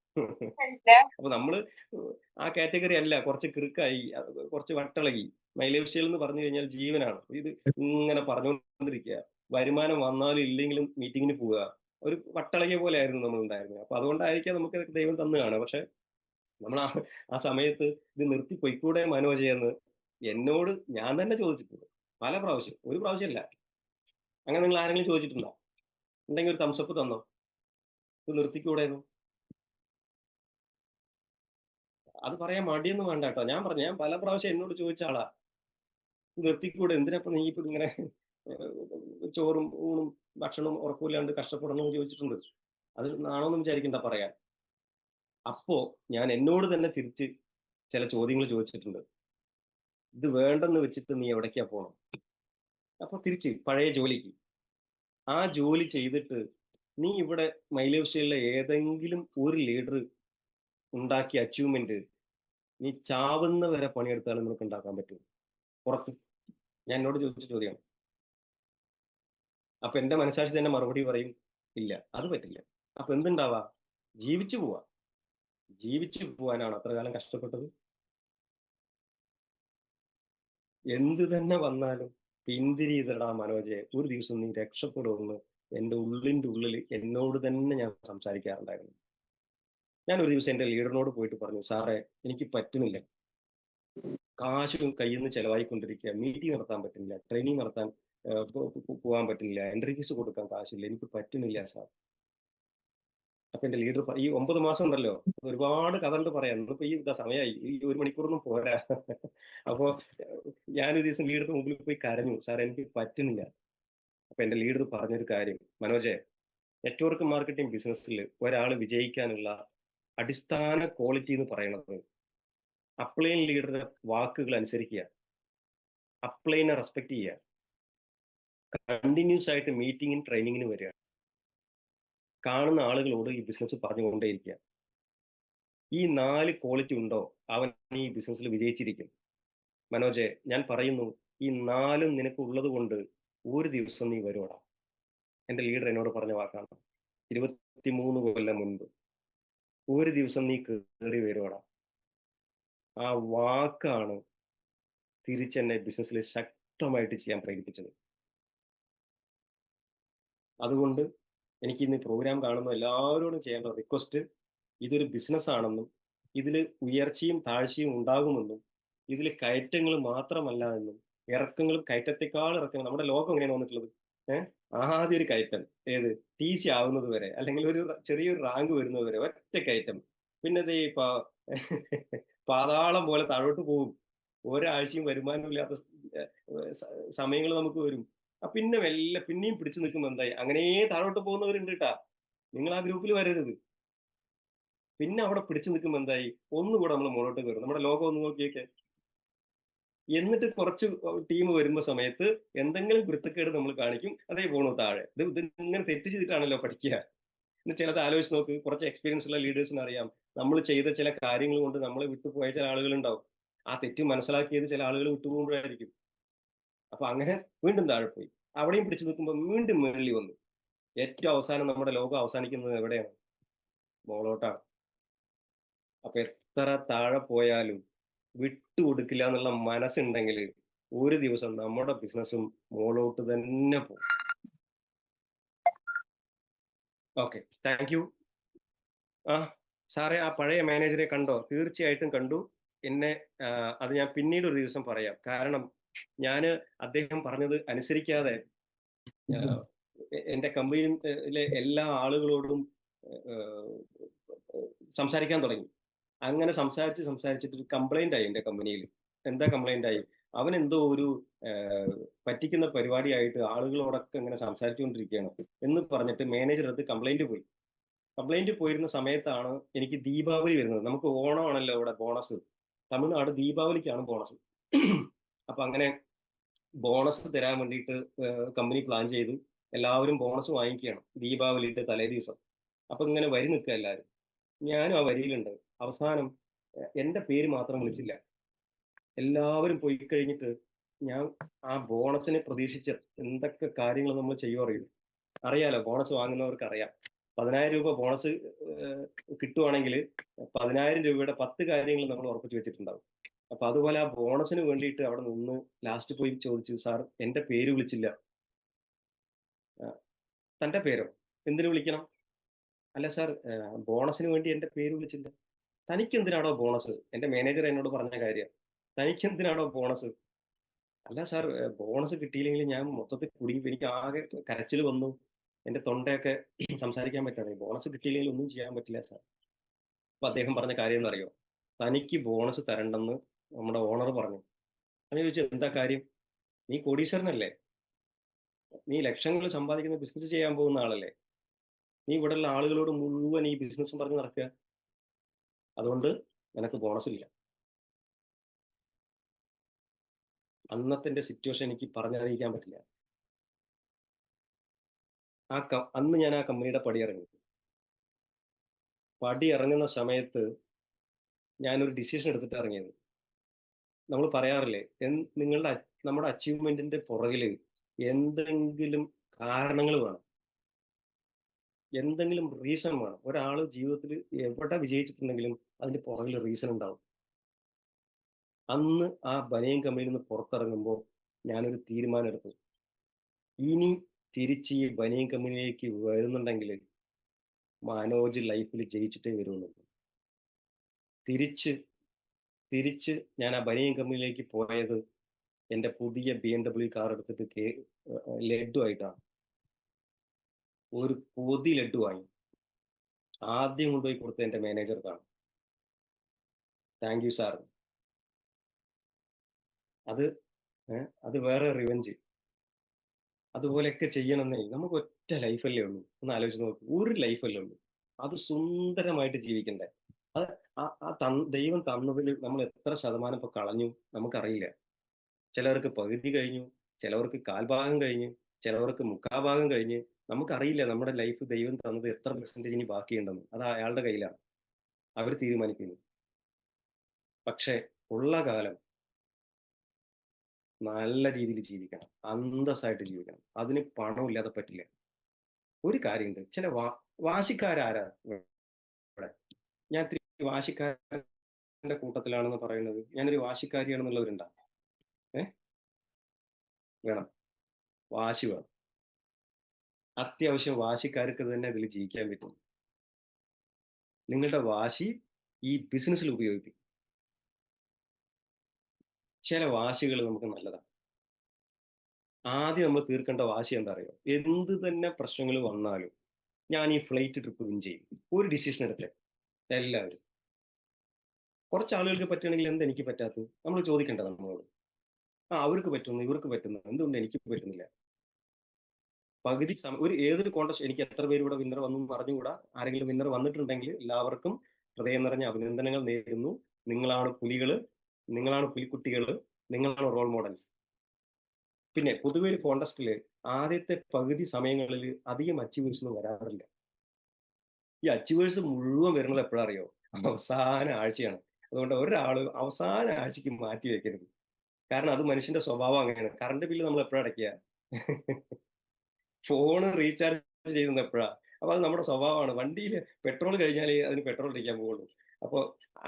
അപ്പൊ നമ്മള് ആ കാറ്റഗറി അല്ല. കുറച്ച് കിറുക്കായി, കുറച്ച് വട്ടിളകി. മൈ ലൈഫ് സ്റ്റൈൽ എന്ന് പറഞ്ഞു കഴിഞ്ഞാൽ ജീവനാണ്. ഇത് ഇങ്ങനെ പറഞ്ഞുകൊണ്ടിരിക്കുക. വരുമാനം വന്നാലും ഇല്ലെങ്കിലും മീറ്റിങ്ങിന് പോവുക. ഒരു വട്ടിളകിയ പോലെ ആയിരുന്നു നമ്മൾ ഉണ്ടായിരുന്നത്. അപ്പൊ അതുകൊണ്ടായിരിക്കാം നമുക്ക് ദൈവം തന്നു കാണുക. പക്ഷെ നമ്മൾ ആ സമയത്ത് ഇത് നിർത്തി പൊയ്ക്കൂടെ മനോജ് എന്ന് എന്നോട് ഞാൻ തന്നെ ചോദിച്ചിട്ടുണ്ട്. പല പ്രാവശ്യം. ഒരു പ്രാവശ്യമല്ല. അങ്ങനെ നിങ്ങൾ ആരെങ്കിലും ചോദിച്ചിട്ടുണ്ടോ? ഉണ്ടെങ്കിൽ ഒരു തംസപ്പ് തന്നോ? ഇത് നിർത്തിക്കൂടെയെന്ന്. അത് പറയാൻ മടിയൊന്നും വേണ്ട കേട്ടോ. ഞാൻ പറഞ്ഞു. ഞാൻ പല പ്രാവശ്യം എന്നോട് ചോദിച്ച ആളാ. ഇത് നിർത്തിക്കൂടെ? എന്തിനാ നീ ഇപ്പൊ ഇങ്ങനെ ചോറും ഊണും ഭക്ഷണവും ഉറക്കമില്ലാണ്ട് കഷ്ടപ്പെടണമെന്ന് ചോദിച്ചിട്ടുണ്ട്. അത് നാണോന്നും വിചാരിക്കണ്ട പറയാൻ. അപ്പോ ഞാൻ എന്നോട് തന്നെ തിരിച്ച് ചില ചോദ്യങ്ങൾ ചോദിച്ചിട്ടുണ്ട്. ഇത് വേണ്ടെന്ന് വെച്ചിട്ട് നീ എവിടേക്കാ പോണം? അപ്പൊ തിരിച്ച് പഴയ ജോലിക്ക്. ആ ജോലി ചെയ്തിട്ട് നീ ഇവിടെ മൈ ലൈഫ് സ്റ്റൈലിലെ ഏതെങ്കിലും ഒരു ലീഡർ ഉണ്ടാക്കിയ അച്ചീവ്മെന്റ് നീ ചാവുന്ന വരെ പണിയെടുത്താലും നിനക്ക് ഉണ്ടാക്കാൻ പറ്റും. പുറത്ത്. ഞാൻ എന്നോട് ചോദിച്ച ചോദ്യമാണ്. അപ്പൊ എന്റെ മനസ്സാക്ഷി തന്നെ മറുപടി പറയും, ഇല്ല, അത് പറ്റില്ല. അപ്പൊ എന്തുണ്ടാവാ? ജീവിച്ചു പോവാ. ജീവിച്ചു പോവാനാണ് അത്ര കാലം കഷ്ടപ്പെട്ടത്. എന്ത് തന്നെ വന്നാലും പിന്തിരിയതെടാ മനോജെ, ഒരു ദിവസം നീ രക്ഷപ്പെടുമെന്ന് എന്റെ ഉള്ളിന്റെ ഉള്ളിൽ എന്നോട് തന്നെ ഞാൻ സംസാരിക്കാറുണ്ടായിരുന്നു. ഞാൻ ഒരു ദിവസം എന്റെ ലീഡറിനോട് പോയിട്ട് പറഞ്ഞു, സാറേ എനിക്ക് പറ്റുന്നില്ല. കാശും കയ്യിൽ നിന്ന് ചെലവായിക്കൊണ്ടിരിക്കുക. മീറ്റിംഗ് നടത്താൻ പറ്റുന്നില്ല. ട്രെയിനിങ് നടത്താൻ പോകാൻ പറ്റുന്നില്ല. എൻട്രി ഫീസ് കൊടുക്കാൻ കാശില്ല. എനിക്ക് പറ്റുന്നില്ല സാർ. അപ്പൊ എന്റെ ലീഡർ ഈ 9 മാസം ഉണ്ടല്ലോ, ഒരുപാട് കഥണ്ട് പറയാൻ. ഇന്നിപ്പോ ഈ സമയമായി. ഈ 1 മണിക്കൂറൊന്നും പോരാ. അപ്പൊ ഞാനൊരു ദിവസം ലീഡർക്ക് മുമ്പിൽ പോയി കരഞ്ഞു. സാർ എനിക്ക് പറ്റുന്നില്ല. അപ്പൊ എന്റെ ലീഡർ പറഞ്ഞൊരു കാര്യം, മനോജെ, നെറ്റ്വർക്ക് മാർക്കറ്റിംഗ് ബിസിനസ്സിൽ ഒരാൾ വിജയിക്കാനുള്ള അടിസ്ഥാന ക്വാളിറ്റി എന്ന് പറയുന്നത് അപ്ലൈൻ ലീഡറുടെ വാക്കുകൾ അനുസരിക്കുക, അപ്ലൈനെ റെസ്പെക്ട് ചെയ്യുക, കണ്ടിന്യൂസ് ആയിട്ട് മീറ്റിങ്ങിന് ട്രെയിനിങ്ങിന് വരിക, കാണുന്ന ആളുകളോട് ഈ ബിസിനസ് പറഞ്ഞുകൊണ്ടേയിരിക്കുക. ഈ 4 ക്വാളിറ്റി ഉണ്ടോ അവൻ ഈ ബിസിനസ്സിൽ വിജയിച്ചിരിക്കും. മനോജെ, ഞാൻ പറയുന്നു, ഈ 4 നിനക്കുള്ളത് കൊണ്ട് ഒരു ദിവസം നീ വരുമെടാ. എന്റെ ലീഡർ എന്നോട് പറഞ്ഞ വാക്കാണ്. 23 കൊല്ലം മുൻപ്. ഒരു ദിവസം നീ കേറി വരുമെടാ. ആ വാക്കാണ് തിരിച്ചെന്നെ ബിസിനസ്സിൽ ശക്തമായിട്ട് ചെയ്യാൻ പ്രേരിപ്പിച്ചത്. അതുകൊണ്ട് എനിക്കിന്ന് പ്രോഗ്രാം കാണുന്ന എല്ലാവരോടും ചെയ്യാനുള്ള റിക്വസ്റ്റ്, ഇതൊരു ബിസിനസ് ആണെന്നും, ഇതില് ഉയർച്ചയും താഴ്ചയും ഉണ്ടാകുമെന്നും, ഇതില് കയറ്റങ്ങൾ മാത്രമല്ല എന്നും, ഇറക്കങ്ങളും കയറ്റത്തെക്കാൾ ഇറക്കങ്ങൾ നമ്മുടെ ലോകം എങ്ങനെയാണ് വന്നിട്ടുള്ളത്? ഏഹ്? ആദ്യം ഒരു കയറ്റം. ഏത്? ടിസി ആവുന്നത് വരെ, അല്ലെങ്കിൽ ഒരു ചെറിയൊരു റാങ്ക് വരുന്നത് വരെ ഒറ്റ കയറ്റം. പിന്നെ ദേ പാതാളം പോലെ താഴോട്ട് പോകും. ഒരാഴ്ചയും വരുമാനമില്ലാത്ത സമയങ്ങൾ നമുക്ക് വരും. പിന്നെ മെല്ലെ പിന്നെയും പിടിച്ചു നിൽക്കുമ്പോ എന്തായി? അങ്ങനേ താഴോട്ട് പോകുന്നവരുണ്ട് ട്ടാ. നിങ്ങൾ ആ ഗ്രൂപ്പിൽ വരരുത്. പിന്നെ അവിടെ പിടിച്ചു നിൽക്കുമ്പോ എന്തായി? ഒന്നുകൂടെ നമ്മൾ മുകളോട്ട് കയറും. നമ്മുടെ ലോകം ഒന്ന് നോക്കിയേക്കെ. എന്നിട്ട് കുറച്ച് ടീം വരുന്ന സമയത്ത് എന്തെങ്കിലും കുരുത്തക്കേട് നമ്മൾ കാണിക്കും. അതേ പോണു താഴെ. ഇത് ഇങ്ങനെ തെറ്റ് ചെയ്തിട്ടാണല്ലോ പഠിക്കുക. എന്ന് ചിലത് ആലോചിച്ച് നോക്ക്. കുറച്ച് എക്സ്പീരിയൻസ് ഉള്ള ലീഡേഴ്സിന് അറിയാം. നമ്മൾ ചെയ്ത ചില കാര്യങ്ങൾ കൊണ്ട് നമ്മളെ വിട്ടുപോയ ചില ആളുകളുണ്ടാവും. ആ തെറ്റ് മനസ്സിലാക്കിയത് ചില ആളുകൾ വിട്ടുപോകുമ്പോഴായിരിക്കും. അപ്പൊ അങ്ങനെ വീണ്ടും താഴെ പോയി. അവിടെയും പിടിച്ചു നിൽക്കുമ്പോൾ വീണ്ടും മേളിൽ വന്നു. ഏറ്റവും അവസാനം നമ്മുടെ ലോകം അവസാനിക്കുന്നത് എവിടെയാണ്? മോളോട്ടാണ്. അപ്പൊ എത്ര താഴെ പോയാലും വിട്ടുകൊടുക്കില്ല എന്നുള്ള മനസ്സുണ്ടെങ്കിൽ ഒരു ദിവസം നമ്മുടെ ബിസിനസ്സും മോളോട്ട് തന്നെ പോകും. ഓക്കെ. Thank you. ആ സാറേ, ആ പഴയ മാനേജരെ കണ്ടോ? തീർച്ചയായിട്ടും കണ്ടു. എന്നെ അത് ഞാൻ പിന്നീട് ഒരു ദിവസം പറയാം. കാരണം ഞാന് അദ്ദേഹം പറഞ്ഞത് അനുസരിക്കാതെ ആഹ് എന്റെ കമ്പനിയിലെ എല്ലാ ആളുകളോടും ഏഹ് സംസാരിക്കാൻ തുടങ്ങി. അങ്ങനെ സംസാരിച്ചിട്ട് ഒരു കംപ്ലയിന്റ് ആയി എന്റെ കമ്പനിയിൽ. എന്താ കംപ്ലയിന്റ് ആയി? അവനെന്തോ ഒരു പറ്റിക്കുന്ന പരിപാടിയായിട്ട് ആളുകളോടൊക്കെ ഇങ്ങനെ സംസാരിച്ചുകൊണ്ടിരിക്കുകയാണ് എന്ന് പറഞ്ഞിട്ട് മാനേജർ അടുത്ത് കംപ്ലയിന്റ് പോയി. കംപ്ലയിന്റ് പോയിരുന്ന സമയത്താണ് എനിക്ക് ദീപാവലി വരുന്നത്. നമുക്ക് ഓണമാണല്ലോ ഇവിടെ ബോണസ്. തമിഴ്നാട് ദീപാവലിക്കാണ് ബോണസ്. അപ്പൊ അങ്ങനെ ബോണസ് തരാൻ വേണ്ടിയിട്ട് കമ്പനി പ്ലാൻ ചെയ്തു. എല്ലാവരും ബോണസ് വാങ്ങിക്കുകയാണ് ദീപാവലിയുടെ തലേദിവസം. അപ്പൊ ഇങ്ങനെ വരി നിൽക്കുക എല്ലാവരും. ഞാനും ആ വരിയിലുണ്ട്. അവസാനം എന്റെ പേര് മാത്രം വിളിച്ചില്ല. എല്ലാവരും പോയി കഴിഞ്ഞിട്ട് ഞാൻ ആ ബോണസിനെ പ്രതീക്ഷിച്ച് എന്തൊക്കെ കാര്യങ്ങൾ നമ്മൾ ചെയ്യുമോ അറിയും. അറിയാലോ, ബോണസ് വാങ്ങുന്നവർക്ക് അറിയാം. 10,000 രൂപ ബോണസ് കിട്ടുവാണെങ്കിൽ 10,000 രൂപയുടെ 10 കാര്യങ്ങൾ നമ്മൾ ഉറപ്പിച്ച് വെച്ചിട്ടുണ്ടാവും. അപ്പൊ അതുപോലെ ആ ബോണസിന് വേണ്ടിയിട്ട് അവിടെ നിന്ന് ലാസ്റ്റ് പോയി ചോദിച്ചു, സാർ എന്റെ പേര് വിളിച്ചില്ല. ആ, തന്റെ പേരോ? എന്തിനു വിളിക്കണം? അല്ല സാർ, ബോണസിന് വേണ്ടി എന്റെ പേര് വിളിച്ചില്ല. തനിക്ക് എന്തിനാണോ ബോണസ്? എന്റെ മാനേജർ എന്നോട് പറഞ്ഞ കാര്യം. തനിക്ക് എന്തിനാണോ ബോണസ്? അല്ല സാർ, ബോണസ് കിട്ടിയില്ലെങ്കിൽ ഞാൻ മൊത്തത്തിൽ കുടുങ്ങി. എനിക്ക് ആകെ കരച്ചിൽ വന്നു. എന്റെ തൊണ്ടയൊക്കെ സംസാരിക്കാൻ പറ്റാതെ. ബോണസ് കിട്ടിയില്ലെങ്കിൽ ഒന്നും ചെയ്യാൻ പറ്റില്ല സാർ. അപ്പൊ അദ്ദേഹം പറഞ്ഞ കാര്യം എന്നറിയോ? തനിക്ക് ബോണസ് തരണ്ടെന്ന് നമ്മുടെ ഓണർ പറഞ്ഞു. ഞാൻ ചോദിച്ചു, എന്താ കാര്യം? നീ കോടീശ്വരനല്ലേ? നീ ലക്ഷങ്ങൾ സമ്പാദിക്കുന്ന ബിസിനസ് ചെയ്യാൻ പോകുന്ന ആളല്ലേ? നീ ഇവിടെയുള്ള ആളുകളോട് മുഴുവൻ ഈ ബിസിനസ്സും പറഞ്ഞ് നടക്കുക. അതുകൊണ്ട് നിനക്ക് ബോണസ് ഇല്ല. അന്നത്തെ എന്റെ സിറ്റുവേഷൻ എനിക്ക് പറഞ്ഞറിയിക്കാൻ പറ്റില്ല. അന്ന് ഞാൻ ആ കമ്പനിയുടെ പടി ഇറങ്ങി. പടി ഇറങ്ങുന്ന സമയത്ത് ഞാനൊരു ഡിസിഷൻ എടുത്തിട്ട് ഇറങ്ങിയത്. നമ്മൾ പറയാറില്ലേ, നമ്മുടെ അച്ചീവ്മെന്റിന്റെ പുറകില് എന്തെങ്കിലും കാരണങ്ങൾ വേണം. എന്തെങ്കിലും റീസൺ വേണം. ഒരാള് ജീവിതത്തിൽ എവിടെ വിജയിച്ചിട്ടുണ്ടെങ്കിലും അതിന്റെ പുറകിൽ റീസൺ ഉണ്ടാവും. അന്ന് ആ ബനിയൻ കമ്പനിയിൽ നിന്ന് പുറത്തിറങ്ങുമ്പോൾ ഞാനൊരു തീരുമാനം എടുത്തു. ഇനി തിരിച്ച് ഈ ബനിയൻ കമ്പനിയിലേക്ക് വരുന്നുണ്ടെങ്കിൽ മനോജ് ലൈഫിൽ ജയിച്ചിട്ടേ വരുള്ളൂ. തിരിച്ച് തിരിച്ച് ഞാൻ ആ ബനിയൻ കമ്പനിയിലേക്ക് പോയത് എന്റെ പുതിയ BMW കാർ എടുത്തിട്ട് ലഡ്ഡു ആയിട്ടാണ്. ഒരു പൊതി ലഡ്ഡു വാങ്ങി. ആദ്യം കൊണ്ടുപോയി കൊടുത്തത് എന്റെ മാനേജർക്കാണ്. Thank you sir. അത് അത് വേറെ റിവെഞ്ച്. അതുപോലെയൊക്കെ ചെയ്യണമെന്നേ. നമുക്ക് ഒറ്റ ലൈഫല്ലേ ഉള്ളൂ. ഒന്ന് ആലോചിച്ച് നോക്ക്. ഒരു ലൈഫല്ലേ ഉള്ളൂ. അത് സുന്ദരമായിട്ട് ജീവിക്കണ്ടേ. അത് ദൈവം തന്നതിൽ നമ്മൾ എത്ര ശതമാനം ഇപ്പൊ കളഞ്ഞു നമുക്കറിയില്ല. ചിലവർക്ക് പകുതി കഴിഞ്ഞു, ചിലവർക്ക് കാൽഭാഗം കഴിഞ്ഞു, ചിലവർക്ക് മുക്കാഭാഗം കഴിഞ്ഞ്. നമുക്കറിയില്ല നമ്മുടെ ലൈഫ് ദൈവം തന്നത് എത്ര പെർസെന്റേജ് ഇനി ബാക്കിയുണ്ടെന്ന്. അത് അയാളുടെ കയ്യിലാണ്. അവർ തീരുമാനിക്കുന്നു. പക്ഷേ ഉള്ള കാലം നല്ല രീതിയിൽ ജീവിക്കണം. അന്തസ്സായിട്ട് ജീവിക്കണം. അതിന് പണമില്ലാതെ പറ്റില്ല. ഒരു കാര്യമുണ്ട്. ചില വാശിക്കാരാരാ ഇവിടെ? ഞാൻ ഇത്തിരി വാശിക്കാരന്റെ കൂട്ടത്തിലാണെന്ന് പറയുന്നത്. ഞാനൊരു വാശിക്കാരിയാണെന്നുള്ളവരുണ്ടോ? ഏഹ്? വേണം. വാശി വേണം. അത്യാവശ്യം വാശിക്കാർക്ക് തന്നെ ഇതിൽ ജീവിക്കാൻ പറ്റും. നിങ്ങളുടെ വാശി ഈ ബിസിനസ്സിൽ ഉപയോഗിക്കും. ചില വാശികൾ നമുക്ക് നല്ലതാണ്. ആദ്യം നമ്മൾ തീർക്കേണ്ട വാശി എന്താ അറിയോ? എന്ത് തന്നെ പ്രശ്നങ്ങൾ വന്നാലും ഞാൻ ഈ ഫ്ലൈറ്റ് ട്രിപ്പ് വിൻ ചെയ്യും. ഒരു ഡിസിഷൻ എടുത്തേ എല്ലാവരും. കുറച്ച് ആളുകൾക്ക് പറ്റുകയാണെങ്കിൽ എന്താ എനിക്ക് പറ്റാത്തത്? നമ്മൾ ചോദിക്കേണ്ട നമ്മളോട്. അവർക്ക് പറ്റുന്നു, ഇവർക്ക് പറ്റുന്നു. എന്തുകൊണ്ട് എനിക്ക് പറ്റുന്നില്ല? പകുതി ഒരു ഏതൊരു കോൺടെസ്റ്റ് എനിക്ക് എത്ര പേര് ഇവിടെ വിന്നർ വന്നു എന്ന് അറിഞ്ഞുകൂടാ. ആരെങ്കിലും വിന്നർ വന്നിട്ടുണ്ടെങ്കിൽ എല്ലാവർക്കും ഹൃദയം നിറഞ്ഞ അഭിനന്ദനങ്ങൾ നേരുന്നു. നിങ്ങളാണ് പുലികള്, നിങ്ങളാണ് പുലിക്കുട്ടികള്, നിങ്ങളാണ് റോൾ മോഡൽസ്. പിന്നെ പൊതുവെ ഒരു കോൺടെസ്റ്റില് ആദ്യത്തെ പകുതി സമയങ്ങളിൽ അധികം അച്ചീവേഴ്സ് ഒന്നും വരാറില്ല. ഈ അച്ചീവേഴ്സ് മുഴുവൻ വരുന്നത് എപ്പോഴാ അറിയോ? അവസാന ആഴ്ചയാണ്. അതുകൊണ്ട് ഒരാള് അവസാന ആഴ്ചയ്ക്ക് മാറ്റി വെക്കരുത്. കാരണം അത് മനുഷ്യന്റെ സ്വഭാവം അങ്ങനെയാണ്. കറണ്ട് ബില്ല് നമ്മൾ എപ്പോഴാ അടയ്ക്കുക? ഫോണ് റീചാർജ് ചെയ്യുന്നത് എപ്പോഴാ? അപ്പൊ അത് നമ്മുടെ സ്വഭാവമാണ്. വണ്ടിയില് പെട്രോൾ കഴിഞ്ഞാലേ അതിന് പെട്രോൾ അടിക്കാൻ പോവുള്ളൂ. അപ്പൊ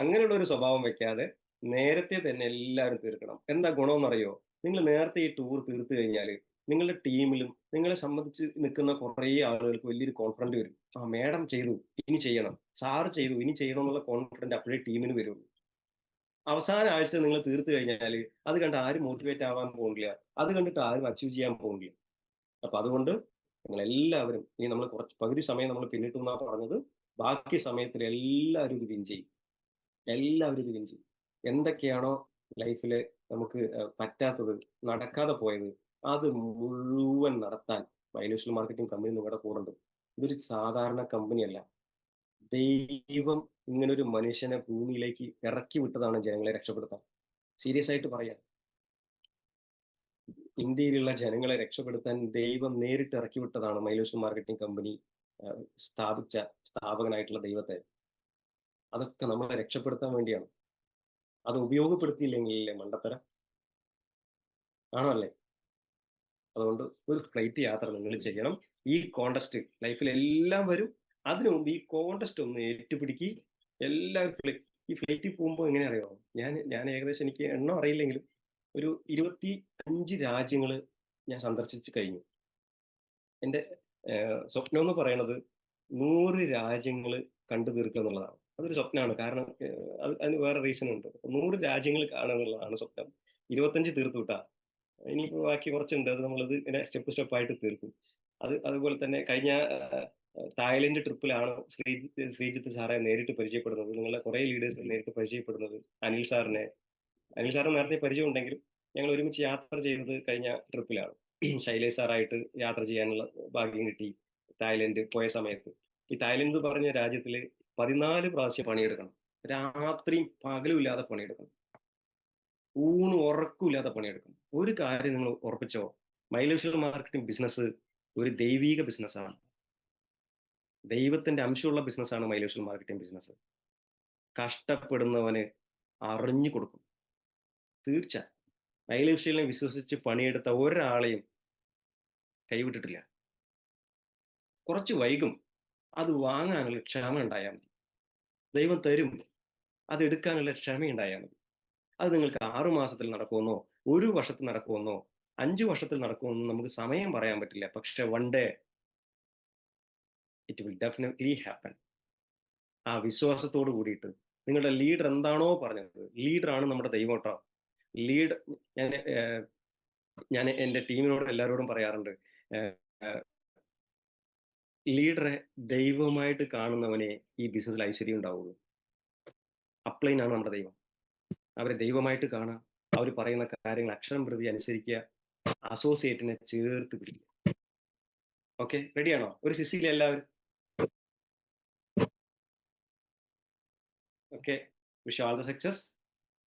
അങ്ങനെയുള്ള ഒരു സ്വഭാവം വെക്കാതെ നേരത്തെ തന്നെ എല്ലാവരും തീർക്കണം. എന്താ ഗുണമെന്നറിയോ? നിങ്ങൾ നേരത്തെ ഈ ടൂർ തീർത്ത് കഴിഞ്ഞാല് നിങ്ങളുടെ ടീമിലും നിങ്ങളെ സംബന്ധിച്ച് നിൽക്കുന്ന കുറേ ആളുകൾക്ക് വലിയൊരു കോൺഫിഡന്റ് വരും. മാഡം ചെയ്തു, ഇനി ചെയ്യണം. സാർ ചെയ്തു, ഇനി ചെയ്യണം എന്നുള്ള കോൺഫിഡന്റ് അപ്പോഴേ ടീമിന് വരുള്ളൂ. അവസാന ആഴ്ച നിങ്ങൾ തീർത്ത് കഴിഞ്ഞാല് അത് കണ്ട് ആരും മോട്ടിവേറ്റ് ആവാൻ പോകുന്നില്ല. അത് കണ്ടിട്ട് ആരും അച്ചീവ് ചെയ്യാൻ പോകുന്നില്ല. അപ്പൊ അതുകൊണ്ട് നിങ്ങളെല്ലാവരും ഇനി നമ്മൾ കുറച്ച് പകുതി സമയം നമ്മൾ പിന്നിട്ടു എന്നാ പറഞ്ഞത്. ബാക്കി സമയത്തിൽ എല്ലാവരും ഇത് വിൻ ചെയ്യും. എല്ലാവരും ഇത് വിൻ ചെയ്യും. എന്തൊക്കെയാണോ ലൈഫില് നമുക്ക് പറ്റാത്തത്, നടക്കാതെ പോയത്, അത് മുഴുവൻ നടത്താൻ ഫൈനാൻഷ്യൽ മാർക്കറ്റിംഗ് കമ്പനി നിങ്ങളുടെ കൂടെയുണ്ട്. ഇതൊരു സാധാരണ കമ്പനിയല്ല. ദൈവം ഇങ്ങനൊരു മനുഷ്യനെ ഭൂമിയിലേക്ക് ഇറക്കി വിട്ടതാണ് ജനങ്ങളെ രക്ഷപ്പെടുത്താൻ. സീരിയസ് ആയിട്ട് പറയാം. ഇന്ത്യയിലുള്ള ജനങ്ങളെ രക്ഷപ്പെടുത്താൻ ദൈവം നേരിട്ട് ഇറക്കി വിട്ടതാണ് മൈലൂഷൻ മാർക്കറ്റിംഗ് കമ്പനി സ്ഥാപിച്ച സ്ഥാപകനായിട്ടുള്ള ദൈവത്തെ. അതൊക്കെ നമ്മളെ രക്ഷപ്പെടുത്താൻ വേണ്ടിയാണ്. അത് ഉപയോഗപ്പെടുത്തിയില്ലെങ്കിലല്ലേ മണ്ടത്തരം. ആണോ അല്ലേ? അതുകൊണ്ട് ഒരു ഫ്ലൈറ്റ് യാത്ര നിങ്ങൾ ചെയ്യണം. ഈ കോണ്ടസ്റ്റ് ലൈഫിൽ എല്ലാം വരും. അതിനു മുമ്പ് ഈ കോണ്ടസ്റ്റ് ഒന്ന് ഏറ്റുപിടിക്ക്. എല്ലാവരും ഈ ഫ്ലൈറ്റിൽ പോകുമ്പോൾ എങ്ങനെ അറിയോ? ഞാൻ ഏകദേശം എനിക്ക് എണ്ണം അറിയില്ലെങ്കിലും ഒരു 25 രാജ്യങ്ങൾ ഞാൻ സന്ദർശിച്ചു കഴിഞ്ഞു. എന്റെ സ്വപ്നം എന്ന് പറയണത് 100 രാജ്യങ്ങൾ കണ്ടു തീർക്കുക എന്നുള്ളതാണ്. അതൊരു സ്വപ്നമാണ്. കാരണം അതിന് വേറെ റീസൺ ഉണ്ട്. 100 രാജ്യങ്ങൾ കാണുക എന്നുള്ളതാണ് സ്വപ്നം. 25 തീർത്തു വിട്ടാ ഇനിയിപ്പോ ബാക്കി കുറച്ചുണ്ട്. അത് നമ്മളിത് ഇങ്ങനെ സ്റ്റെപ്പ് സ്റ്റെപ്പ് ആയിട്ട് തീർക്കും. അതുപോലെ തന്നെ കഴിഞ്ഞ തായ്ലൻഡ് ട്രിപ്പിലാണ് ശ്രീജിത്ത് സാറെ നേരിട്ട് പരിചയപ്പെടുന്നത്. നിങ്ങളെ കുറെ ലീഡേഴ്സ് നേരിട്ട് പരിചയപ്പെടുന്നത്. അനിൽ സാറിനെ അനിൽ സാറിന് നേരത്തെ പരിചയമുണ്ടെങ്കിലും ഞങ്ങൾ ഒരുമിച്ച് യാത്ര ചെയ്തത് കഴിഞ്ഞ ട്രിപ്പിലാണ്. ശൈലേഷ് സാറായിട്ട് യാത്ര ചെയ്യാനുള്ള ഭാഗ്യം കിട്ടി തായ്ലൻഡ് പോയ സമയത്ത്. ഈ തായ്ലൻഡ് എന്ന് പറഞ്ഞ രാജ്യത്തില് 14 പ്രാവശ്യം പണിയെടുക്കണം. രാത്രിയും പകലും ഇല്ലാതെ പണിയെടുക്കണം. ഊണും ഉറക്കവും ഇല്ലാതെ പണിയെടുക്കണം. ഒരു കാര്യം നിങ്ങൾ ഉറപ്പിച്ചോ, മൈലേഷ്യൽ മാർക്കറ്റിംഗ് ബിസിനസ് ഒരു ദൈവീക ബിസിനസ്സാണ്. ദൈവത്തിന്റെ അംശമുള്ള ബിസിനസ്സാണ് മൈലേഷ്യൽ മാർക്കറ്റിംഗ് ബിസിനസ്. കഷ്ടപ്പെടുന്നവന് അറിഞ്ഞു കൊടുക്കും. തീർച്ച. മൈലേഷ്യനെ വിശ്വസിച്ച് പണിയെടുത്ത ഒരാളെയും കൈവിട്ടിട്ടില്ല. കുറച്ച് വൈകും. അത് വാങ്ങാനുള്ള ക്ഷമ ഉണ്ടായാൽ മതി. ദൈവം തരും. അത് എടുക്കാനുള്ള ക്ഷമയുണ്ടായാൽ മതി. അത് നിങ്ങൾക്ക് 6 മാസത്തിൽ നടക്കുമെന്നോ 1 വർഷത്തിൽ നടക്കുമെന്നോ 5 വർഷത്തിൽ നടക്കുമെന്നോ നമുക്ക് സമയം പറയാൻ പറ്റില്ല. പക്ഷെ one day it will definitely happen. ആ വിശ്വാസത്തോട് കൂടിയിട്ട് നിങ്ങളുടെ ലീഡർ എന്താണോ പറഞ്ഞത്, ലീഡറാണ് നമ്മുടെ ദൈവം ട്ടോ. ലീഡ് ഞാൻ ഞാൻ എൻ്റെ ടീമിനോട് എല്ലാവരോടും പറയാറുണ്ട്. ലീഡറെ ദൈവമായിട്ട് കാണുന്നവനെ ഈ ബിസിനസ്സിൽ ഐശ്വര്യം ഉണ്ടാവുള്ളൂ. അപ്ലൈനാണ് നമ്മുടെ ദൈവം. അവരെ ദൈവമായിട്ട് കാണുക. അവർ പറയുന്ന കാര്യങ്ങൾ അക്ഷരം പ്രതി അനുസരിക്കുക. അസോസിയേറ്റിനെ ചേർത്ത് പിടിക്കുക. ഓക്കെ, റെഡിയാണോ? ഒരു സിസിയിൽ എല്ലാവരും. Okay, wish all the success.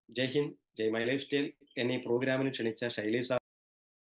Jai Hind, Jai my lifestyle. എന്നെ ഈ പ്രോഗ്രാമിന് ക്ഷണിച്ച ശൈലേഷ്